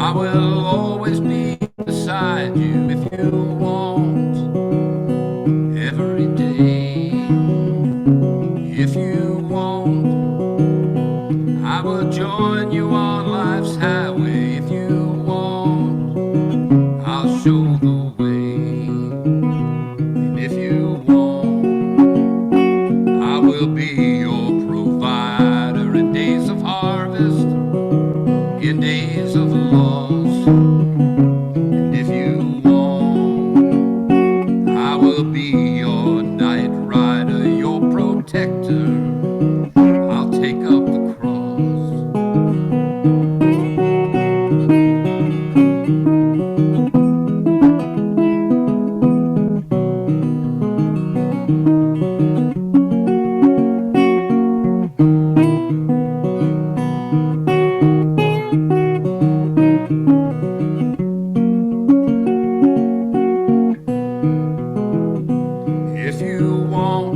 I will always be beside you. If you want, every day. If you want, I will join you on life's highway. If you want, I'll show the way. And if you want, I will be your provider in days of harvest, in days of loss. And if you want, I will be your night rider, your protector. I'll take up the cross. If you want,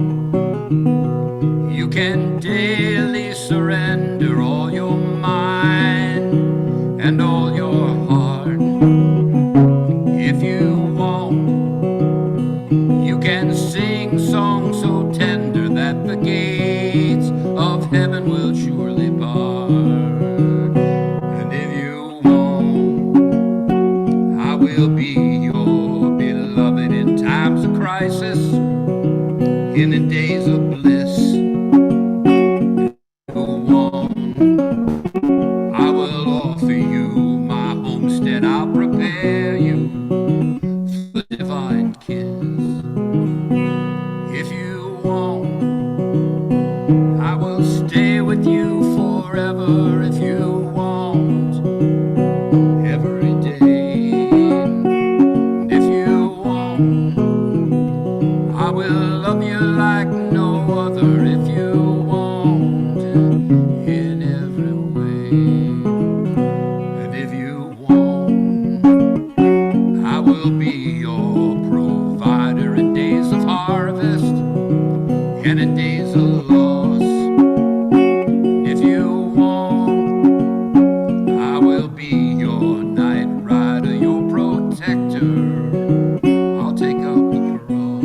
you can daily surrender all your mind and all your heart. If you want, you can sing songs so tender that the gates of heaven will surely bar. And if you want, I will be your beloved in times of crisis, in the days of bliss. If you want, I will offer you my homestead. I'll prepare you for the divine kiss. If you want, will love you like no other if you want in every way. And if you want, I will be your provider in days of harvest and in days of loss. If you want, I will be your night rider, your protector. I'll take up the cross.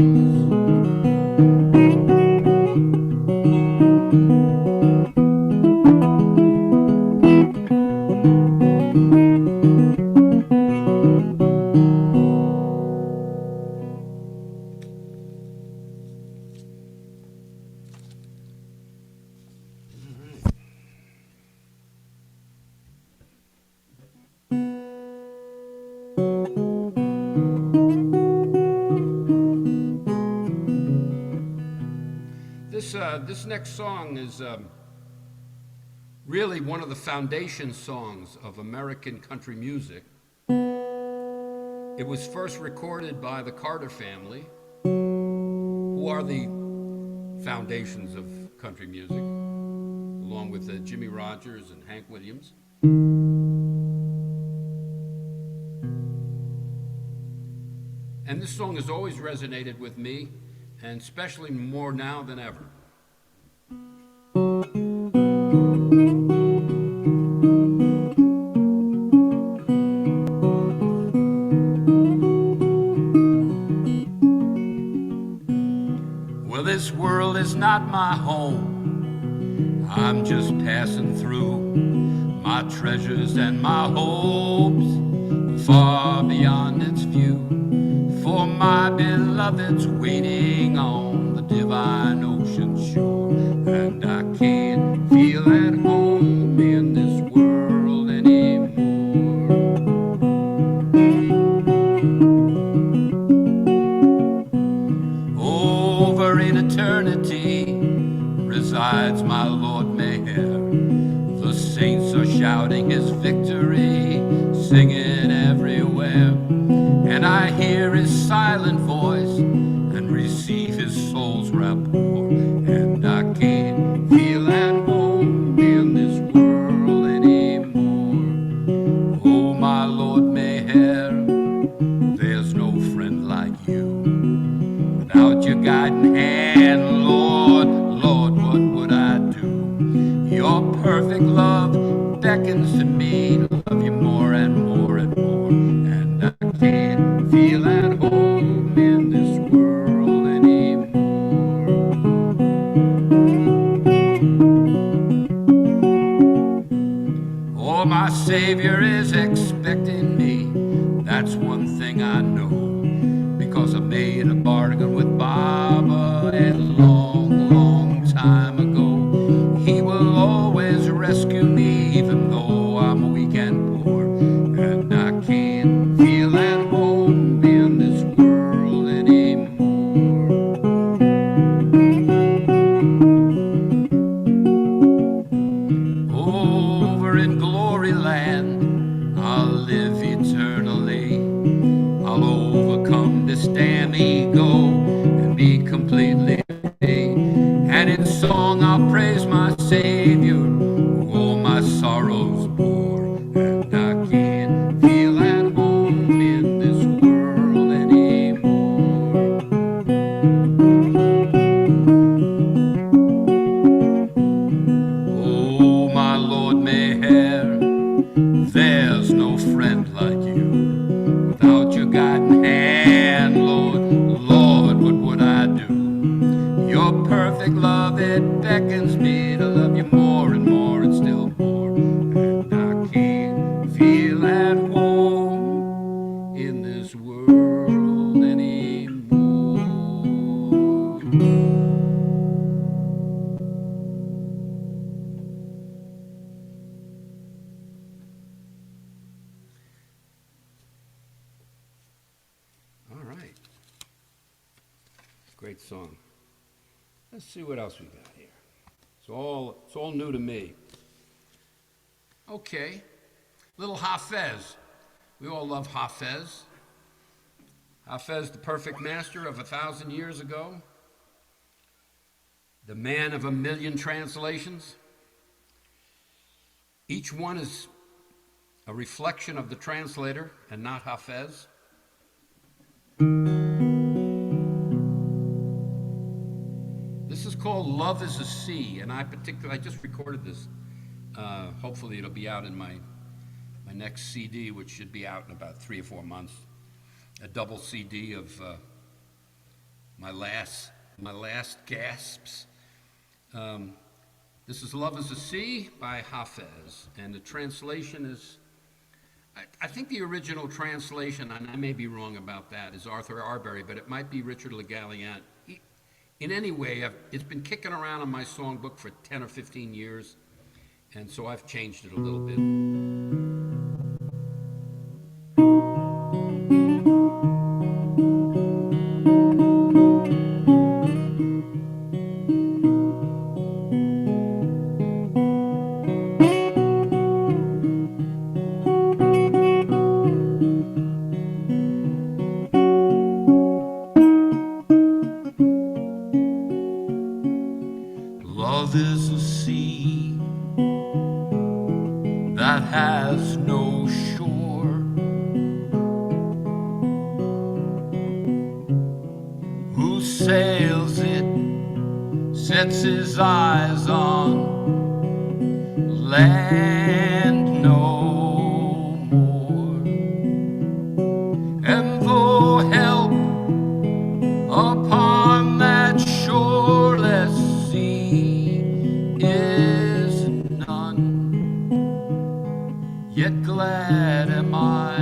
This next song is really one of the foundation songs of American country music. It was first recorded by the Carter family, who are the foundations of country music, along with Jimmy Rogers and Hank Williams. And this song has always resonated with me, and especially more now than ever. Well, this world is not my home. I'm just passing through. My treasures and my hopes far beyond its view. For my beloved's waiting on the divine ocean shore, and I can't feel at home in this world anymore. Over in eternity resides my Lord Mayer. The saints are shouting his victory, singing everywhere. And I hear his silent voice and receive his soul's rapport. And I can't feel at home in this world anymore. Oh, my Lord Mayer, there's no friend like you. Without your guiding hand, Lord, Lord, what would I do? Your perfect love beckons to me to love you more and more and more. And I can't feel at home in this world anymore. Oh, my Savior is expecting me. That's one thing I know, because I made a bargain with Baba a long, long time ago. He will always rescue me, even though I'm weak and poor. And I can't feel at home in this world anymore. Over in glory land, I'll live eternally. I'll overcome this damn ego and be completely free. And in song I'll praise my Savior, who all my sorrows bore. And I can't feel at home in this world anymore. Oh, my Lord Mayer, there's no friend like you. Without your guiding hand, Lord, Lord, what would I do? Your perfect love, it beckons me to love you more and more and still more. And I can't feel at home in this world anymore. All right. Great song. Let's see what else we got here. It's all new to me. Okay. Little Hafez. We all love Hafez. Hafez, the perfect master of 1,000 years ago, the man of 1,000,000 translations. Each one is a reflection of the translator and not Hafez. This is called Love is a Sea, and I just recorded this. Hopefully it'll be out in my next CD, which should be out in about 3 or 4 months. A double CD of my last gasps. This is Love is a Sea by Hafez, and the translation is, I think the original translation, and I may be wrong about that, is Arthur Arbery, but it might be Richard Le Gallienne. In any way, it's been kicking around in my songbook for 10 or 15 years, and so I've changed it a little bit. Love is a sea that has no shore, who sails it, sets his eyes on land no more, and though help upon that shoreless sea is none, yet glad am I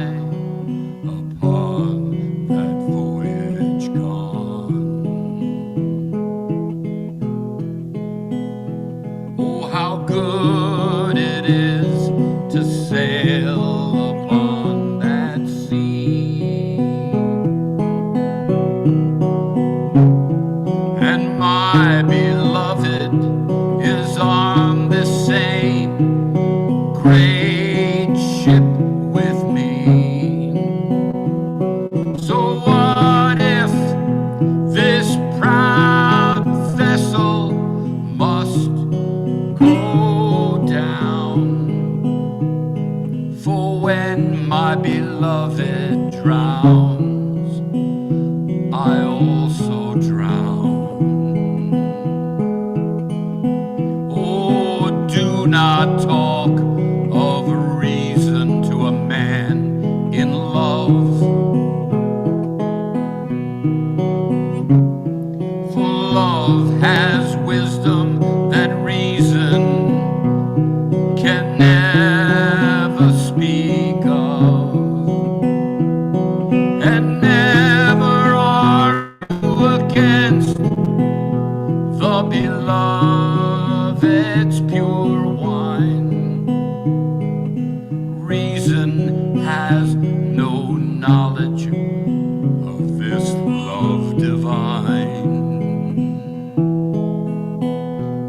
upon that voyage gone. Oh, how good it is to sail upon that sea, and my beloved is on the same great ship with me. So what if this proud vessel must go down? For when my beloved drowns, I also drown. Oh, do not talk of reason to a man in love, for love has wisdom that reason can never speak of, and never argue against the beloved's pure wine. Reason has no knowledge of this love divine.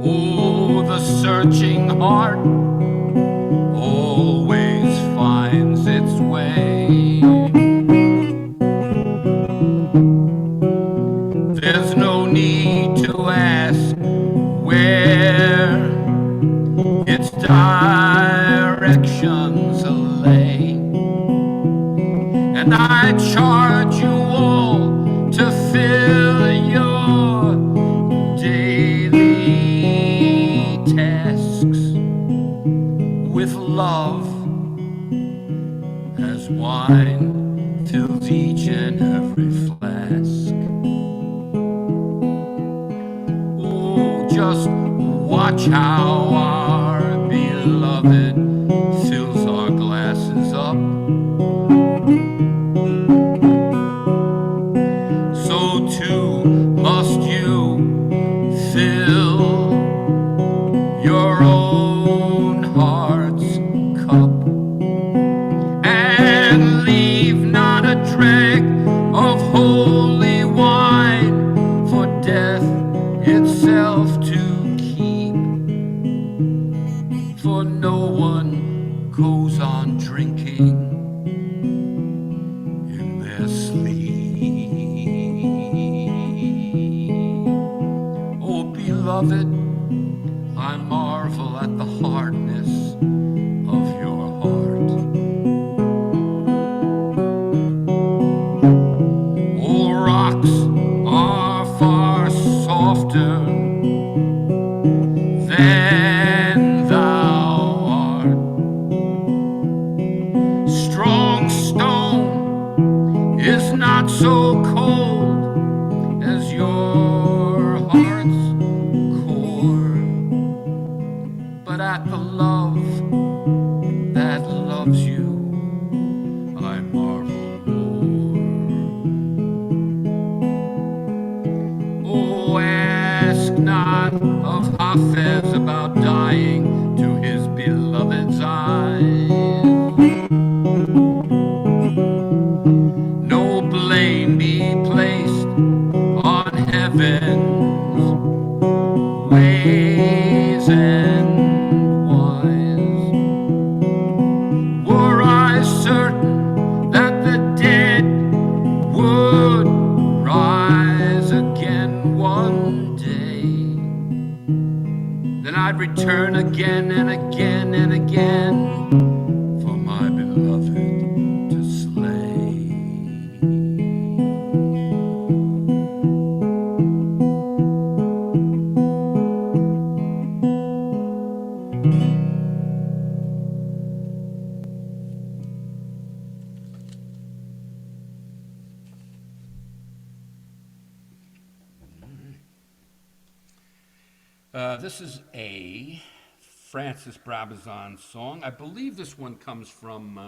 Oh, the searching heart always finds its way. There's no need to ask where its directions lay, and I charge you all to fill your daily tasks with love, as wine fills each and every flask. Oh, just watch how our beloved fills our glasses up. So too must you fill your own heart's cup, and leave not a drag of holy wine for death itself to keep, for no one beloved, I marvel at the hardness of your heart. All rocks are far softer than thou art. Strong stone is not so cold as your heart's core, but at the love that loves you I marvel more. Oh, ask not of Hafez about dying to his beloved's eyes. No blame be placed on heaven's ways and wise. Were I certain that the dead would rise again one day, then I'd return again and again and again for my beloved to slay. This is a Francis Brabazon song. I believe this one comes from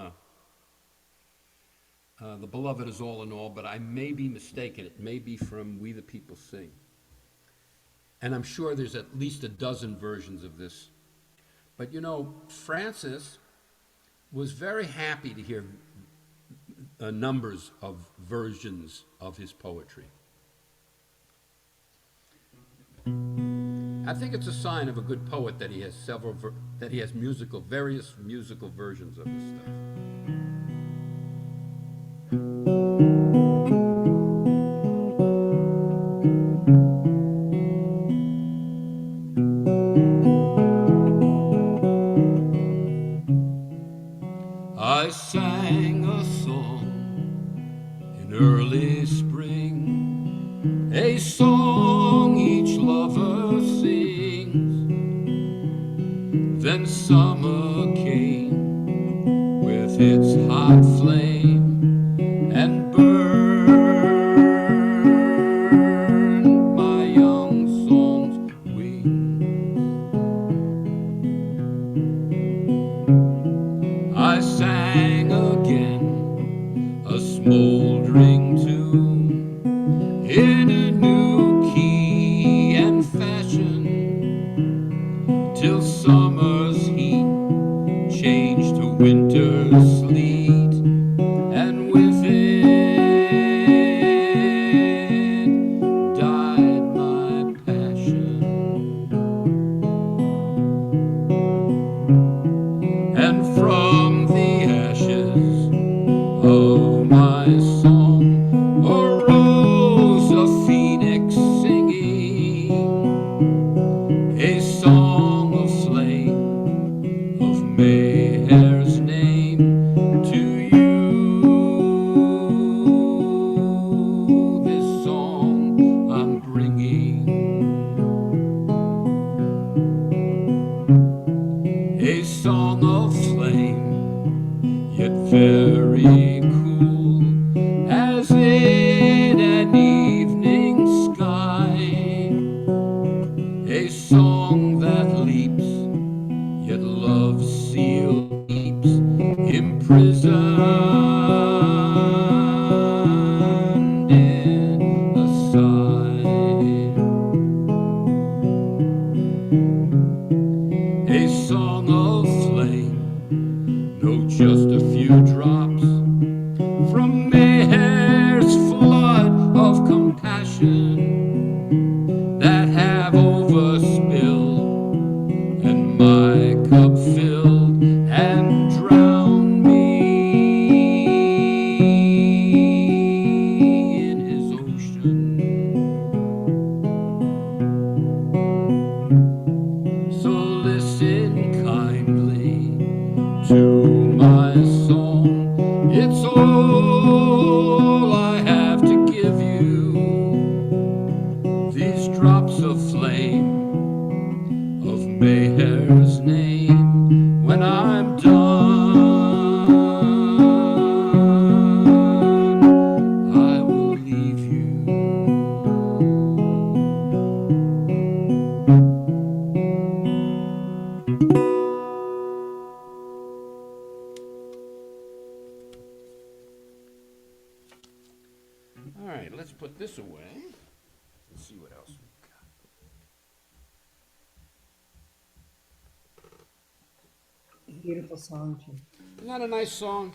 The Beloved Is All in All, but I may be mistaken. It may be from We the People Sing. And I'm sure there's at least a dozen versions of this. But you know, Francis was very happy to hear numbers of versions of his poetry. I think it's a sign of a good poet that he has various musical versions of his stuff. I sang a song in early spring, a song each lover sings. Then summer came with its hot flame and burned my young song's wings. I sang again a smoldering tune in a new key and fashion, till summer's heat changed to winter's sleet, and with it died my passion. And from the ashes of my song arose a feeling away. Let's see what else we've got. Beautiful song, Jim. Isn't that a nice song?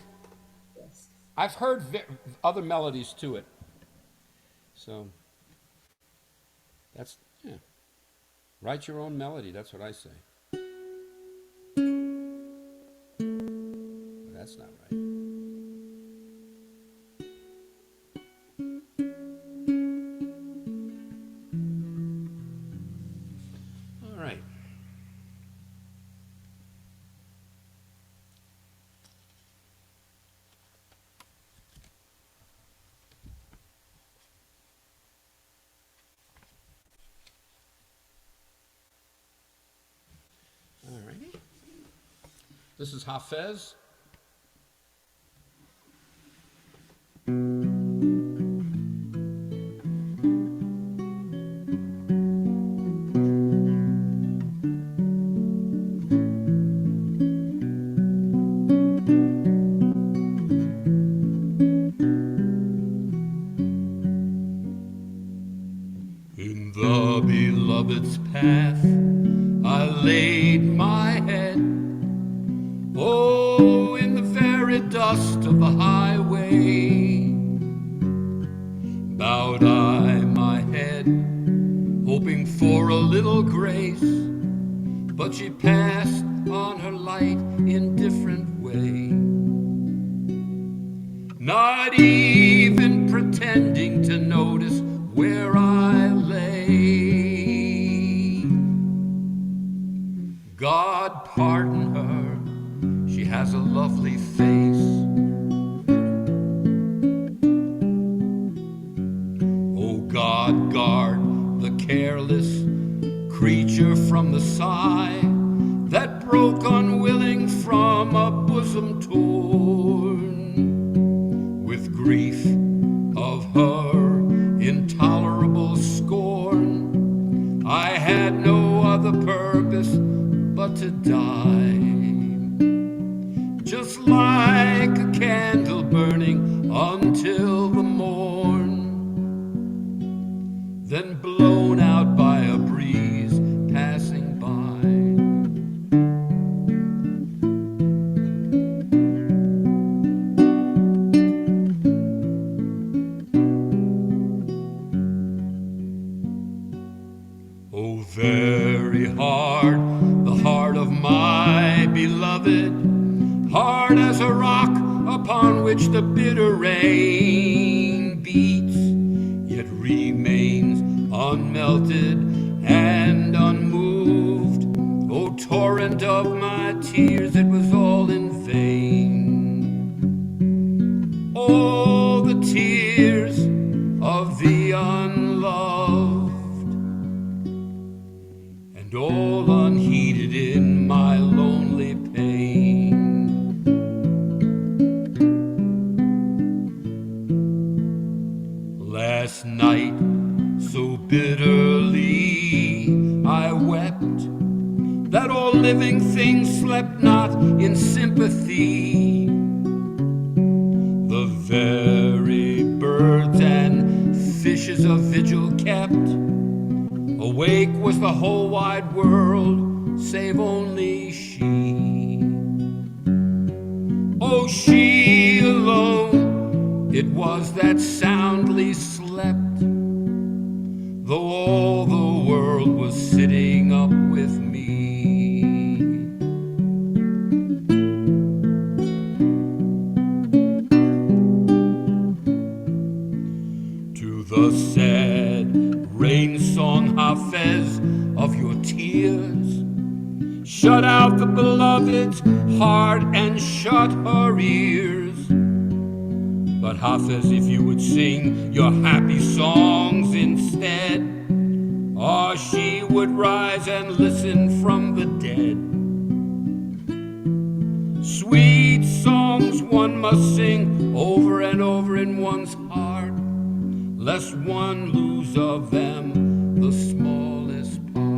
Yes. I've heard other melodies to it. So, that's, yeah. Write your own melody, that's what I say. But that's not right. All right. All righty. This is Hafez. In the beloved's path I laid my head. Oh, in the very dust of the highway bowed I my head, hoping for a little grace, but she passed on her light indifferent way, not even pretending to notice where I lay. God pardon her, she has a lovely face. Oh God, guard the careless creature from the sigh that broke unwilling from a bosom torn with grief of her intolerable scorn. I had no other purpose but to die, just like a candle burning until the morn, then blown out by a breeze passing by. Oh, very hard, the heart of my beloved, hard as a rock upon which the bitter rain beats, yet remains unmelted and unmoved. O torrent of my tears, it was all in vain. All the tears of the unloved, and all unheeded in my lonely pain. Last night, so bitterly I wept, that all living things slept not in sympathy. The very birds and fishes a vigil kept. Awake was the whole wide world, save only she. Oh, she alone it was that soundly slept, though all the world was sitting up with me. To the sad rain song, Hafez, of your tears, shut out the beloved's heart and shut her ears. But Hafez, if you would sing your happy songs instead, or she would rise and listen from the dead. Sweet songs one must sing over and over in one's heart, lest one lose of them the smallest part.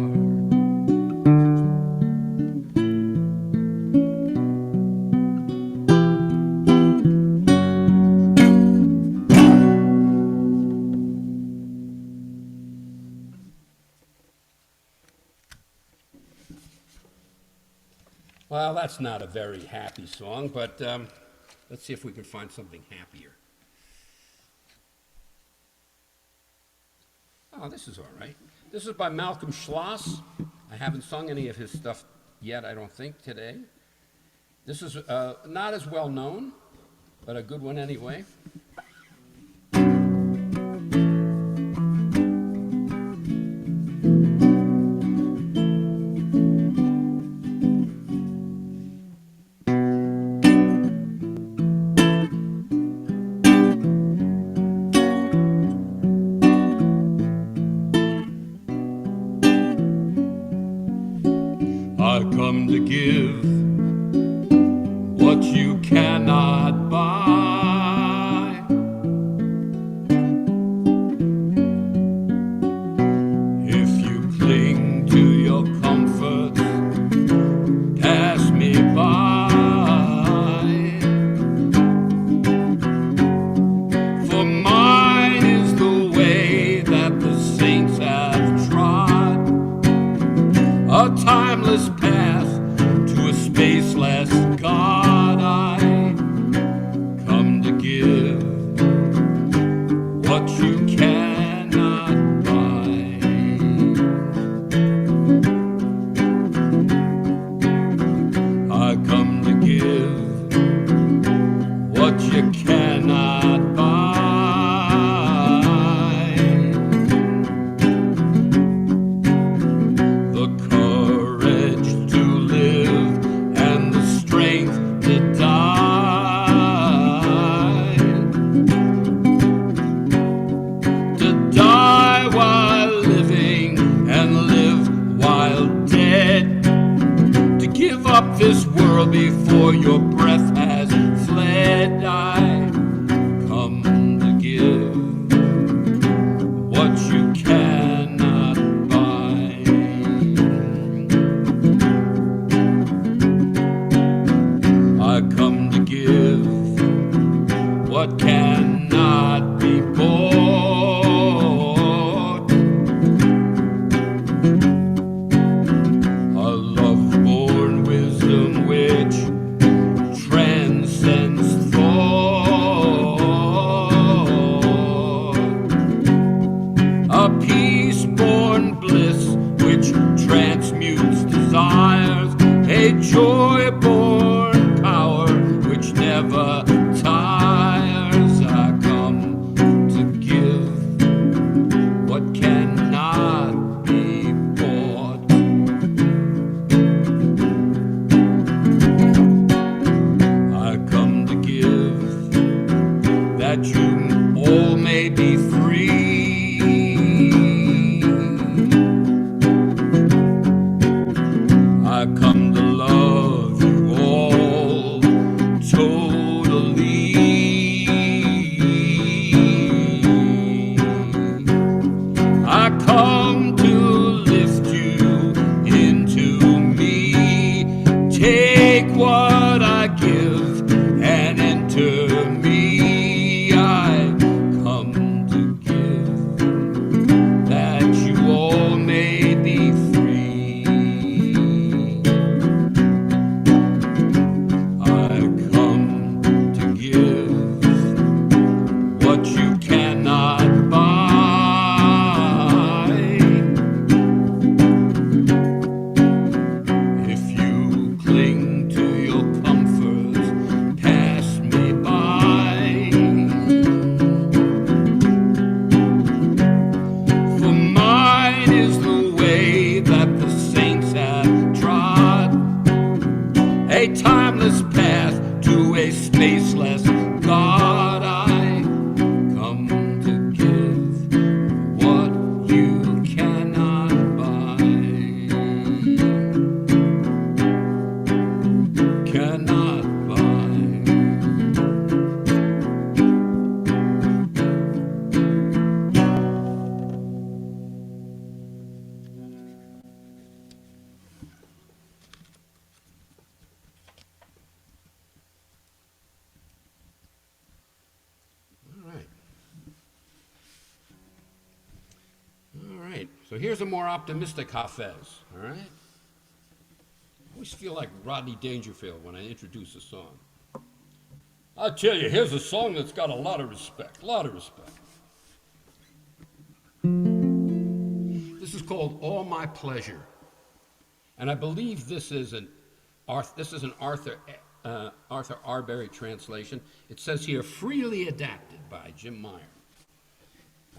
Well, that's not a very happy song, but let's see if we can find something happier. Oh, this is all right. This is by Malcolm Schloss. I haven't sung any of his stuff yet, I don't think, today. This is not as well known, but a good one anyway. I come to give what you cannot buy. If you cling to your comforts, pass me by. For mine is the way that the saints have trod, a timeless path to a spaceless God. I come to give what you cannot buy. I come to give what you cannot buy. The courage to live and the strength to die. To die while living and live while dead. To give up this world before your breath has fled. I come to give what you cannot buy. I come to give what cannot be bought. A love-born wisdom which transcends thought. A peace-born bliss which transmutes desires. A joy-born power which never tires. I come to give what cannot be bought. I come to give that you all may be free. I come to love you all totally. I come to lift you into me. Take what I give and enter me. I come to give that you all may be free. I come to give what you cannot buy. If you cling to your comforts, pass me by. For mine is the way that the saints have trod, a timeless path to a spaceless God. I come to give what you cannot buy. Cannot buy. All right. All right. So here's a more optimistic Hafez. All right. always feel like Rodney Dangerfield when I introduce a song. I tell you, here's a song that's got a lot of respect, This is called All My Pleasure. And I believe this is an Arthur Arbery translation. It says here, freely adapted by Jim Meyer.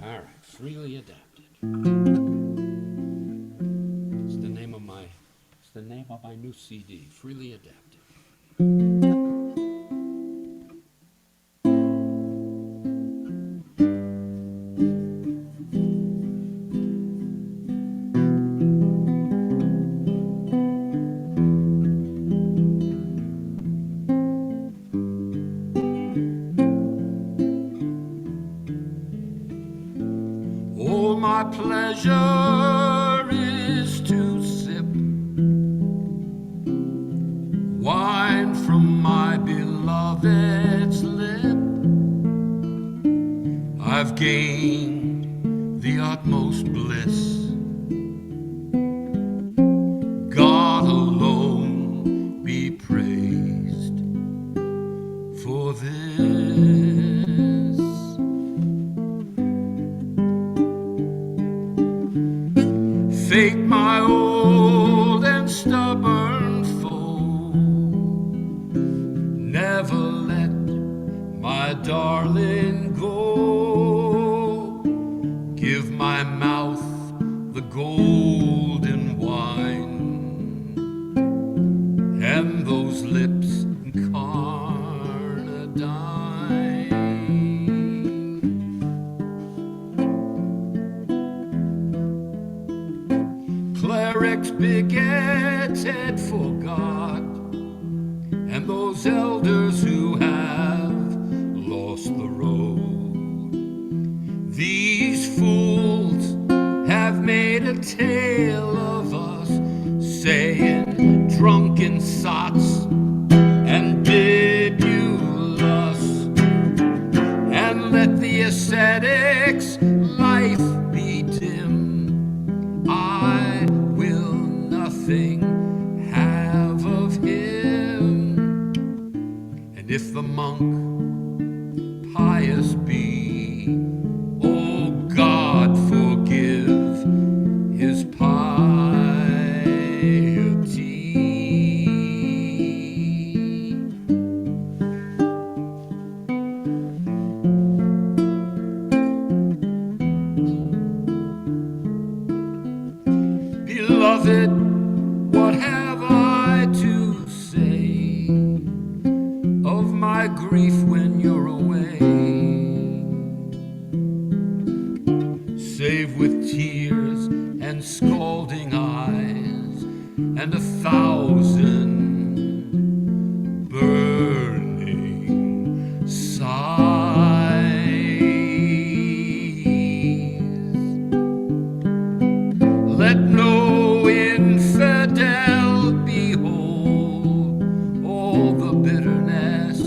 All right, freely adapted. It's the name of my new CD, freely adapted. Oh, my pleasure is to sip wine from my beloved's lip. I've gained the utmost bliss. God alone be praised for this. Fate, my old and stubborn foe, never let my darling go. Give my mouth the golden wine and those lips carnadine. Clerics begetted for God, and those elders who have lost the road. These fools have made a tale of us, saying drunken sots and bibulous, and let the ascetic's life be dim. I will nothing have of him. And if the monk pious be, O God, forgive his piety. Beloved, what have I to say of my grief when you're away? Save with tears and scalding eyes and 1,000 burning sighs. Let no infidel behold all the bitterness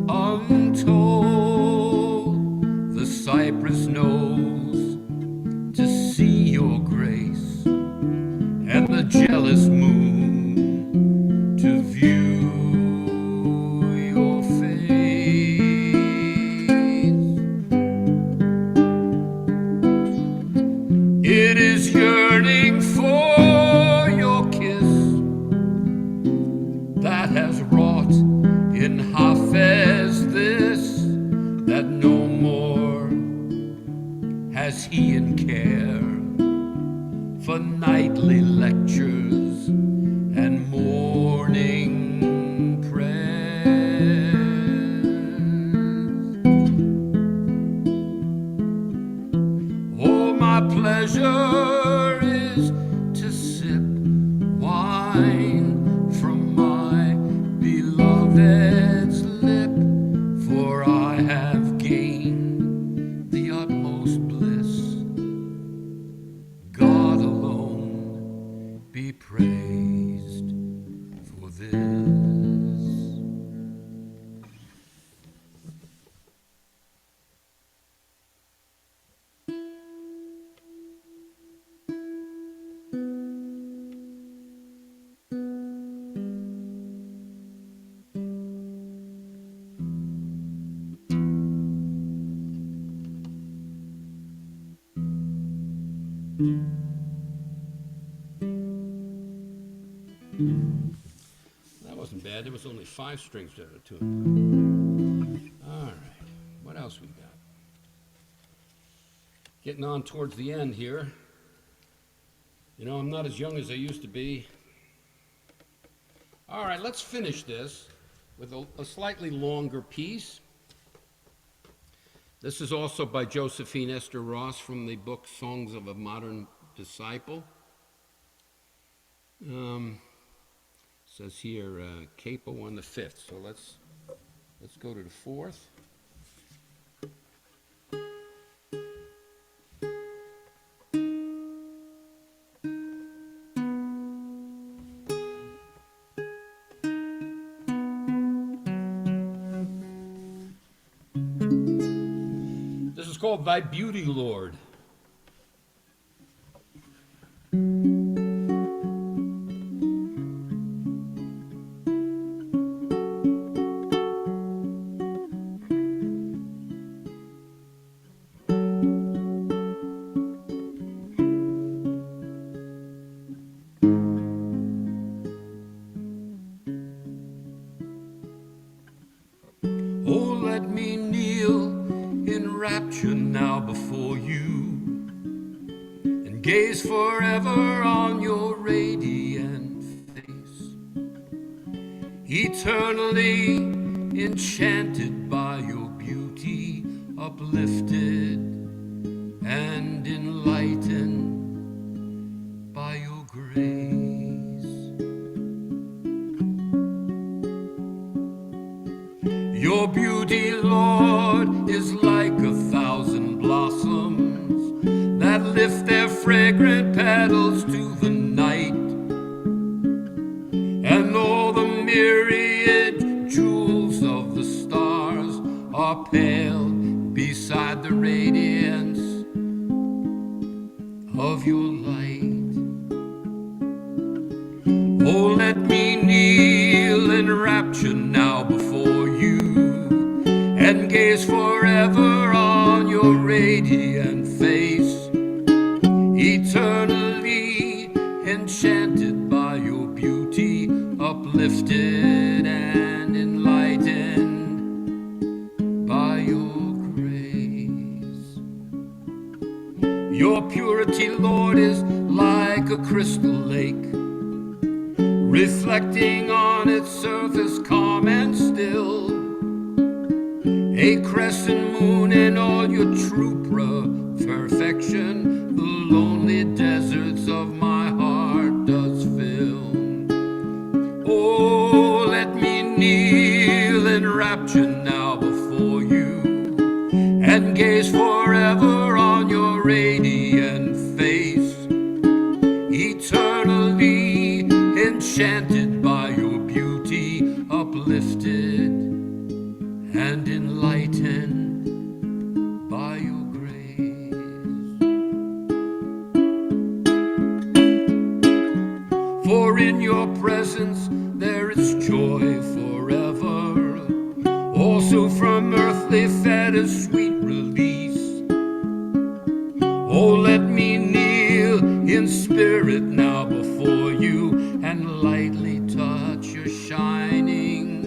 untold. The cypress knows to see your grace, and the jealous moon to view your face. It is yearning for your kiss that has wrought in Hafez this, that no more has he in care for nightly lectures and morning prayers. Oh, my pleasure is to sip wine from my beloved's lip, for I have gained the utmost bliss. God alone be praised for this. That wasn't bad. There was only 5 strings there to tune. All right. What else we got? Getting on towards the end here. You know, I'm not as young as I used to be. All right, let's finish this with a slightly longer piece. This is also by Josephine Esther Ross from the book Songs of a Modern Disciple. Says here, capo on the 5th. So let's go to the 4th. This is called Thy Beauty, Lord. Oh, let me kneel in rapture now before you and gaze forever on your radiant face, eternally enchanted by your beauty, uplifted and enlightened by your grace. Your beauty, Lord, is like 1,000 blossoms that lift their fragrant petals to the night, and all the myriad jewels of the stars are pale beside the radiance of your light. Oh, let me kneel in rapture now before you and gaze forever on your radiant face, eternally enchanted by your beauty, uplifted and enlightened by your grace. Your purity, Lord, is like a crystal lake, reflecting on its surface calm and still, a crescent moon in all your true perfection, the lonely deserts of my heart does fill. Oh, let me kneel in rapture now before you and gaze forever on your radiant face, eternally enchanted by your beauty, uplifted and enlightened by your grace. For in your presence there is joy forever, also from earthly fetters sweet release. Oh, let me kneel in spirit now before you and lightly touch your shining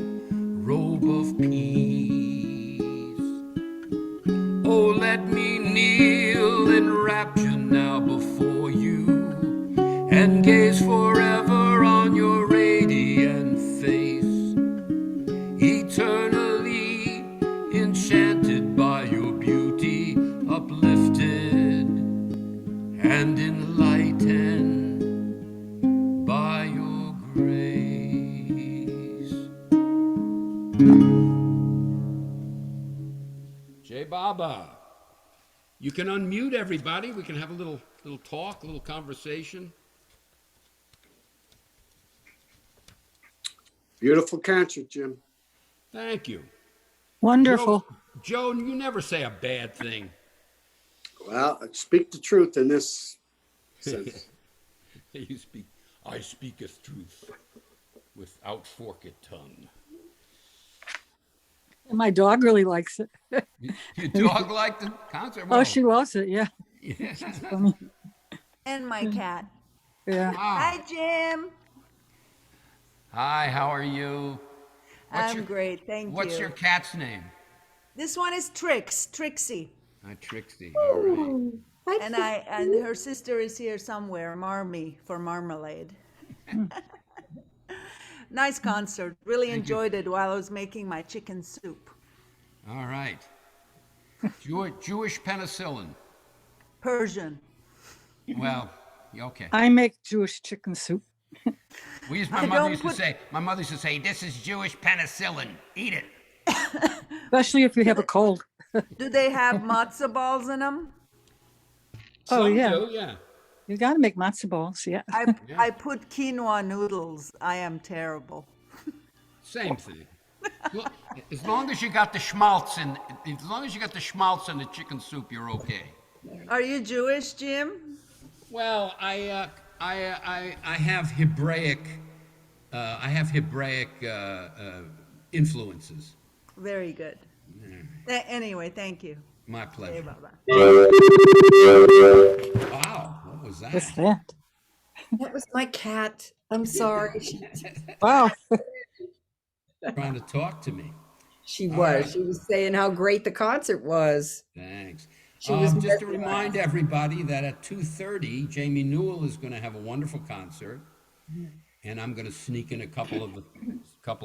robe of peace. Oh, let me kneel in rapture now before you and gaze forever on your radiant face, eternally enchanted by your beauty, uplifted and enlightened by your grace. Jai Baba. You can unmute everybody. We can have a little talk, a little conversation. Beautiful concert, Jim. Thank you. Wonderful. Joe, you never say a bad thing. Well, I speak the truth in this sense. I speaketh truth without forked tongue. My dog really likes it. Your dog liked the concert? Oh, she loves it. Yeah. Yeah. It's funny. And my cat. Yeah. Wow. Hi, Jim. Hi, how are you? I'm great, thank What's you. your cat's name? This one is Trixie. Trixie. All right. Oh, hi, And her sister is here somewhere, Marmy for marmalade. Nice concert. Really Thank you. enjoyed it while I was making my chicken soup. All right. Jewish penicillin. Persian. Well, okay. I make Jewish chicken soup. We used, I don't put- my mother used to say, this is Jewish penicillin. Eat it. Especially if you have a cold. Do they have matzo balls in them? Oh, Some yeah. do, yeah. You got to make matzo balls. Yeah. I put quinoa noodles. I am terrible. Same thing. Well, as long as you got the schmaltz in the chicken soup, you're okay. Are you Jewish, Jim? Well, I have Hebraic, influences. Very good. Anyway, thank you. My Okay, pleasure. bye-bye. Wow, what was that? What's that? that was my cat. I'm sorry. Wow. Trying to talk to me. She was. right. She was saying how great the concert was. Thanks. She was Just to mesmerized. remind everybody that at 2:30, Jamie Newell is going to have a wonderful concert, and I'm going to sneak in a couple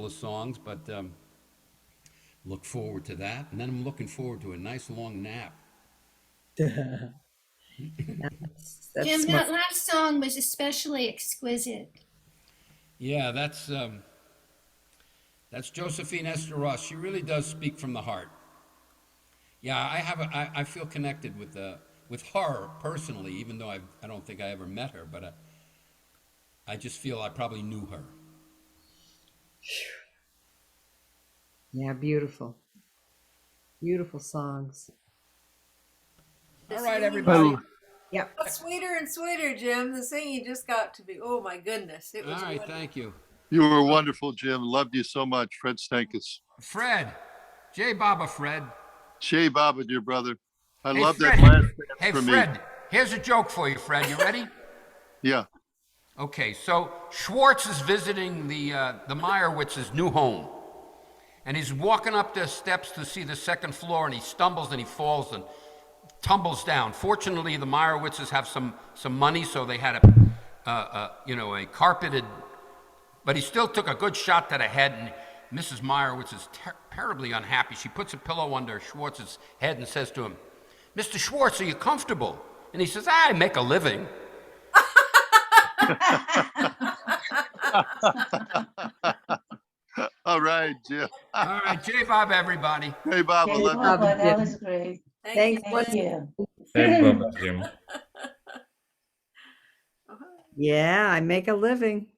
of songs, but look forward to that. And then I'm looking forward to a nice long nap. That's Jim, smart. that last song was especially exquisite. Yeah, that's Josephine Esther Ross. She really does speak from the heart. Yeah, I feel connected with her personally, even though I don't think I ever met her, but I just feel I probably knew her. Yeah, beautiful. Beautiful songs. All right, everybody. Yeah. Got sweeter and sweeter, Jim. The singing just got to be, oh my goodness. It All was right, wonderful. thank you. You were wonderful, Jim. Loved you so much. Fred Stankus. Fred. J. Baba Fred. Shea Baba, dear brother. I Hey, love that Fred. last dance Hey, for Fred, me. here's a joke for you, Fred. You ready? Yeah. Okay, so Schwartz is visiting the Meyerwitz's new home. And he's walking up the steps to see the second floor, and he stumbles and he falls and tumbles down. Fortunately, the Meyerwitzes have some money, so they had a carpeted, but he still took a good shot to the head, and Mrs. Meyerowitz is terribly unhappy. She puts a pillow under Schwartz's head and says to him, Mr. Schwartz, are you comfortable? And he says, I make a living. All right, Jim. All right, J-Bob, everybody. Hey, Baba. Hey, Love you. Baba, Jim. that was great. Thanks. Thank you. Hey, Baba Jim. Yeah, I make a living.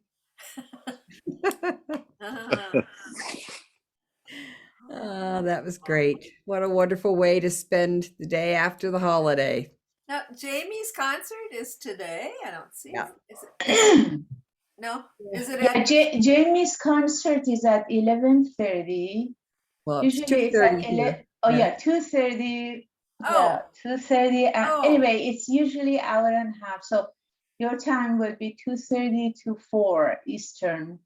Oh, that was great. What a wonderful way to spend the day after the holiday. Now, Jamie's concert is today. I don't see Yeah. it. Is it? No? Is it Yeah, at? Jamie's concert is at 11:30. Well, it's Usually it's at 2:30 here. Oh Yeah. yeah, 2:30. Oh. Yeah, 2:30. Oh. Anyway, it's usually hour and a half. So your time will be 2:30 to 4 Eastern.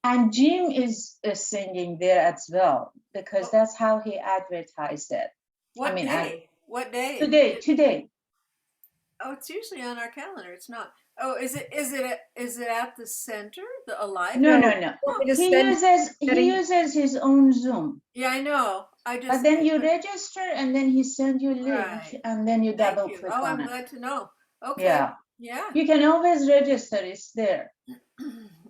And Jim is singing there as well because that's how he advertised it. What mean, day? What day? Today. Oh, it's usually on our calendar. It's not. Oh, is it at the center? The Alive? No. Want me to He send- uses his own Zoom. Yeah, I know. I just. But then you register and then he sends you a link Right. and then you Thank double you. click Oh, I'm on it. glad to know. Okay. Yeah. Yeah. You can always register, it's there.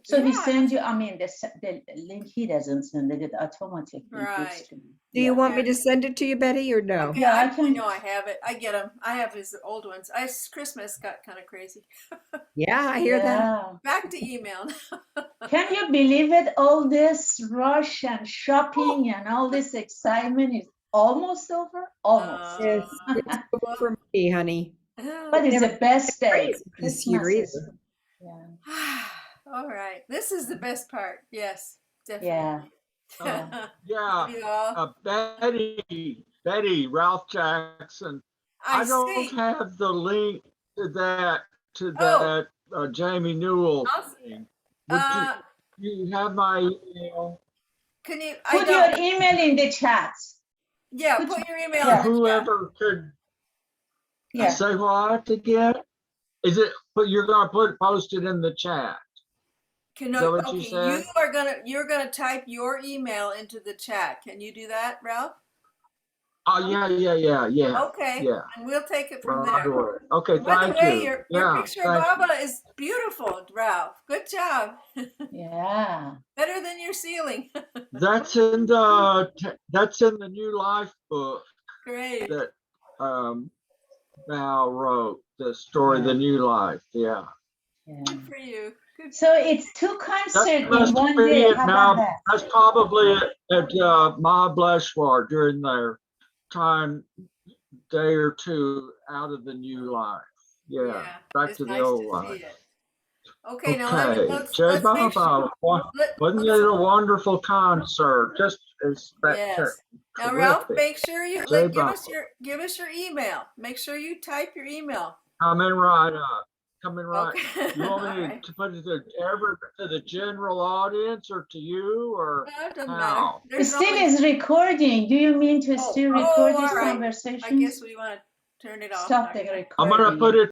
So he Yeah. sends you, the link he doesn't send it automatically. gives Right. to me. Do you want me to send it to you, Betty, or no? Okay, Yeah, I I can- know I have it. I get them. I have his old ones. Christmas got kind of crazy. Yeah, I hear that. Yeah. Back to email. Can you believe it? All this rush and shopping and all this excitement is almost over? Almost. Yes, it's over for me, honey. But it's the best day. Crazy this year Christmas is- either. Yeah. All right. This is the best part. Yes, Yeah. definitely. Yeah, You all. Betty, Ralph Jackson. I I don't see. have the link to that to Oh. that Jamie Newell I'll- thing. Uh, You have my email? can you? I Put your don't. email in the chat. Yeah, put put your email yeah. in the chat. Whoever could Yeah. say what again? Is it, but you're gonna post it in the chat? Can Is that what you okay, said? you're gonna type your email into the chat. Can you do that, Ralph? Oh, yeah. Okay, Yeah. and we'll take it from Right there. away. Okay, By the thank way, you. your Yeah, picture of thank you. Baba is beautiful, Ralph. Good job. Yeah. Better than your ceiling. That's in the New Life book Great. that Val wrote, the story, The New Life. Yeah. Yeah. Good for you. Good. So it's 2 That concerts must in one be day. it How now. about that? That's probably at Mahableshwar during their time, day or two out of the New Life. Yeah, back it's to the nice old to life. see it. Okay, now Okay, let's Jay make Baba, sure. wasn't it a wonderful concert? Just Yes. Now, Ralph, terrific. make sure you Jay give Baba, us your email. Make sure you type your email. coming right up. Coming right. Okay. You want me All right. to put it to the general audience or to you or Well, it doesn't matter. how? It There's still only. is recording. Do you mean to still record all these right. conversations? I guess we want to turn it off. Stop now. the recording. I'm gonna put it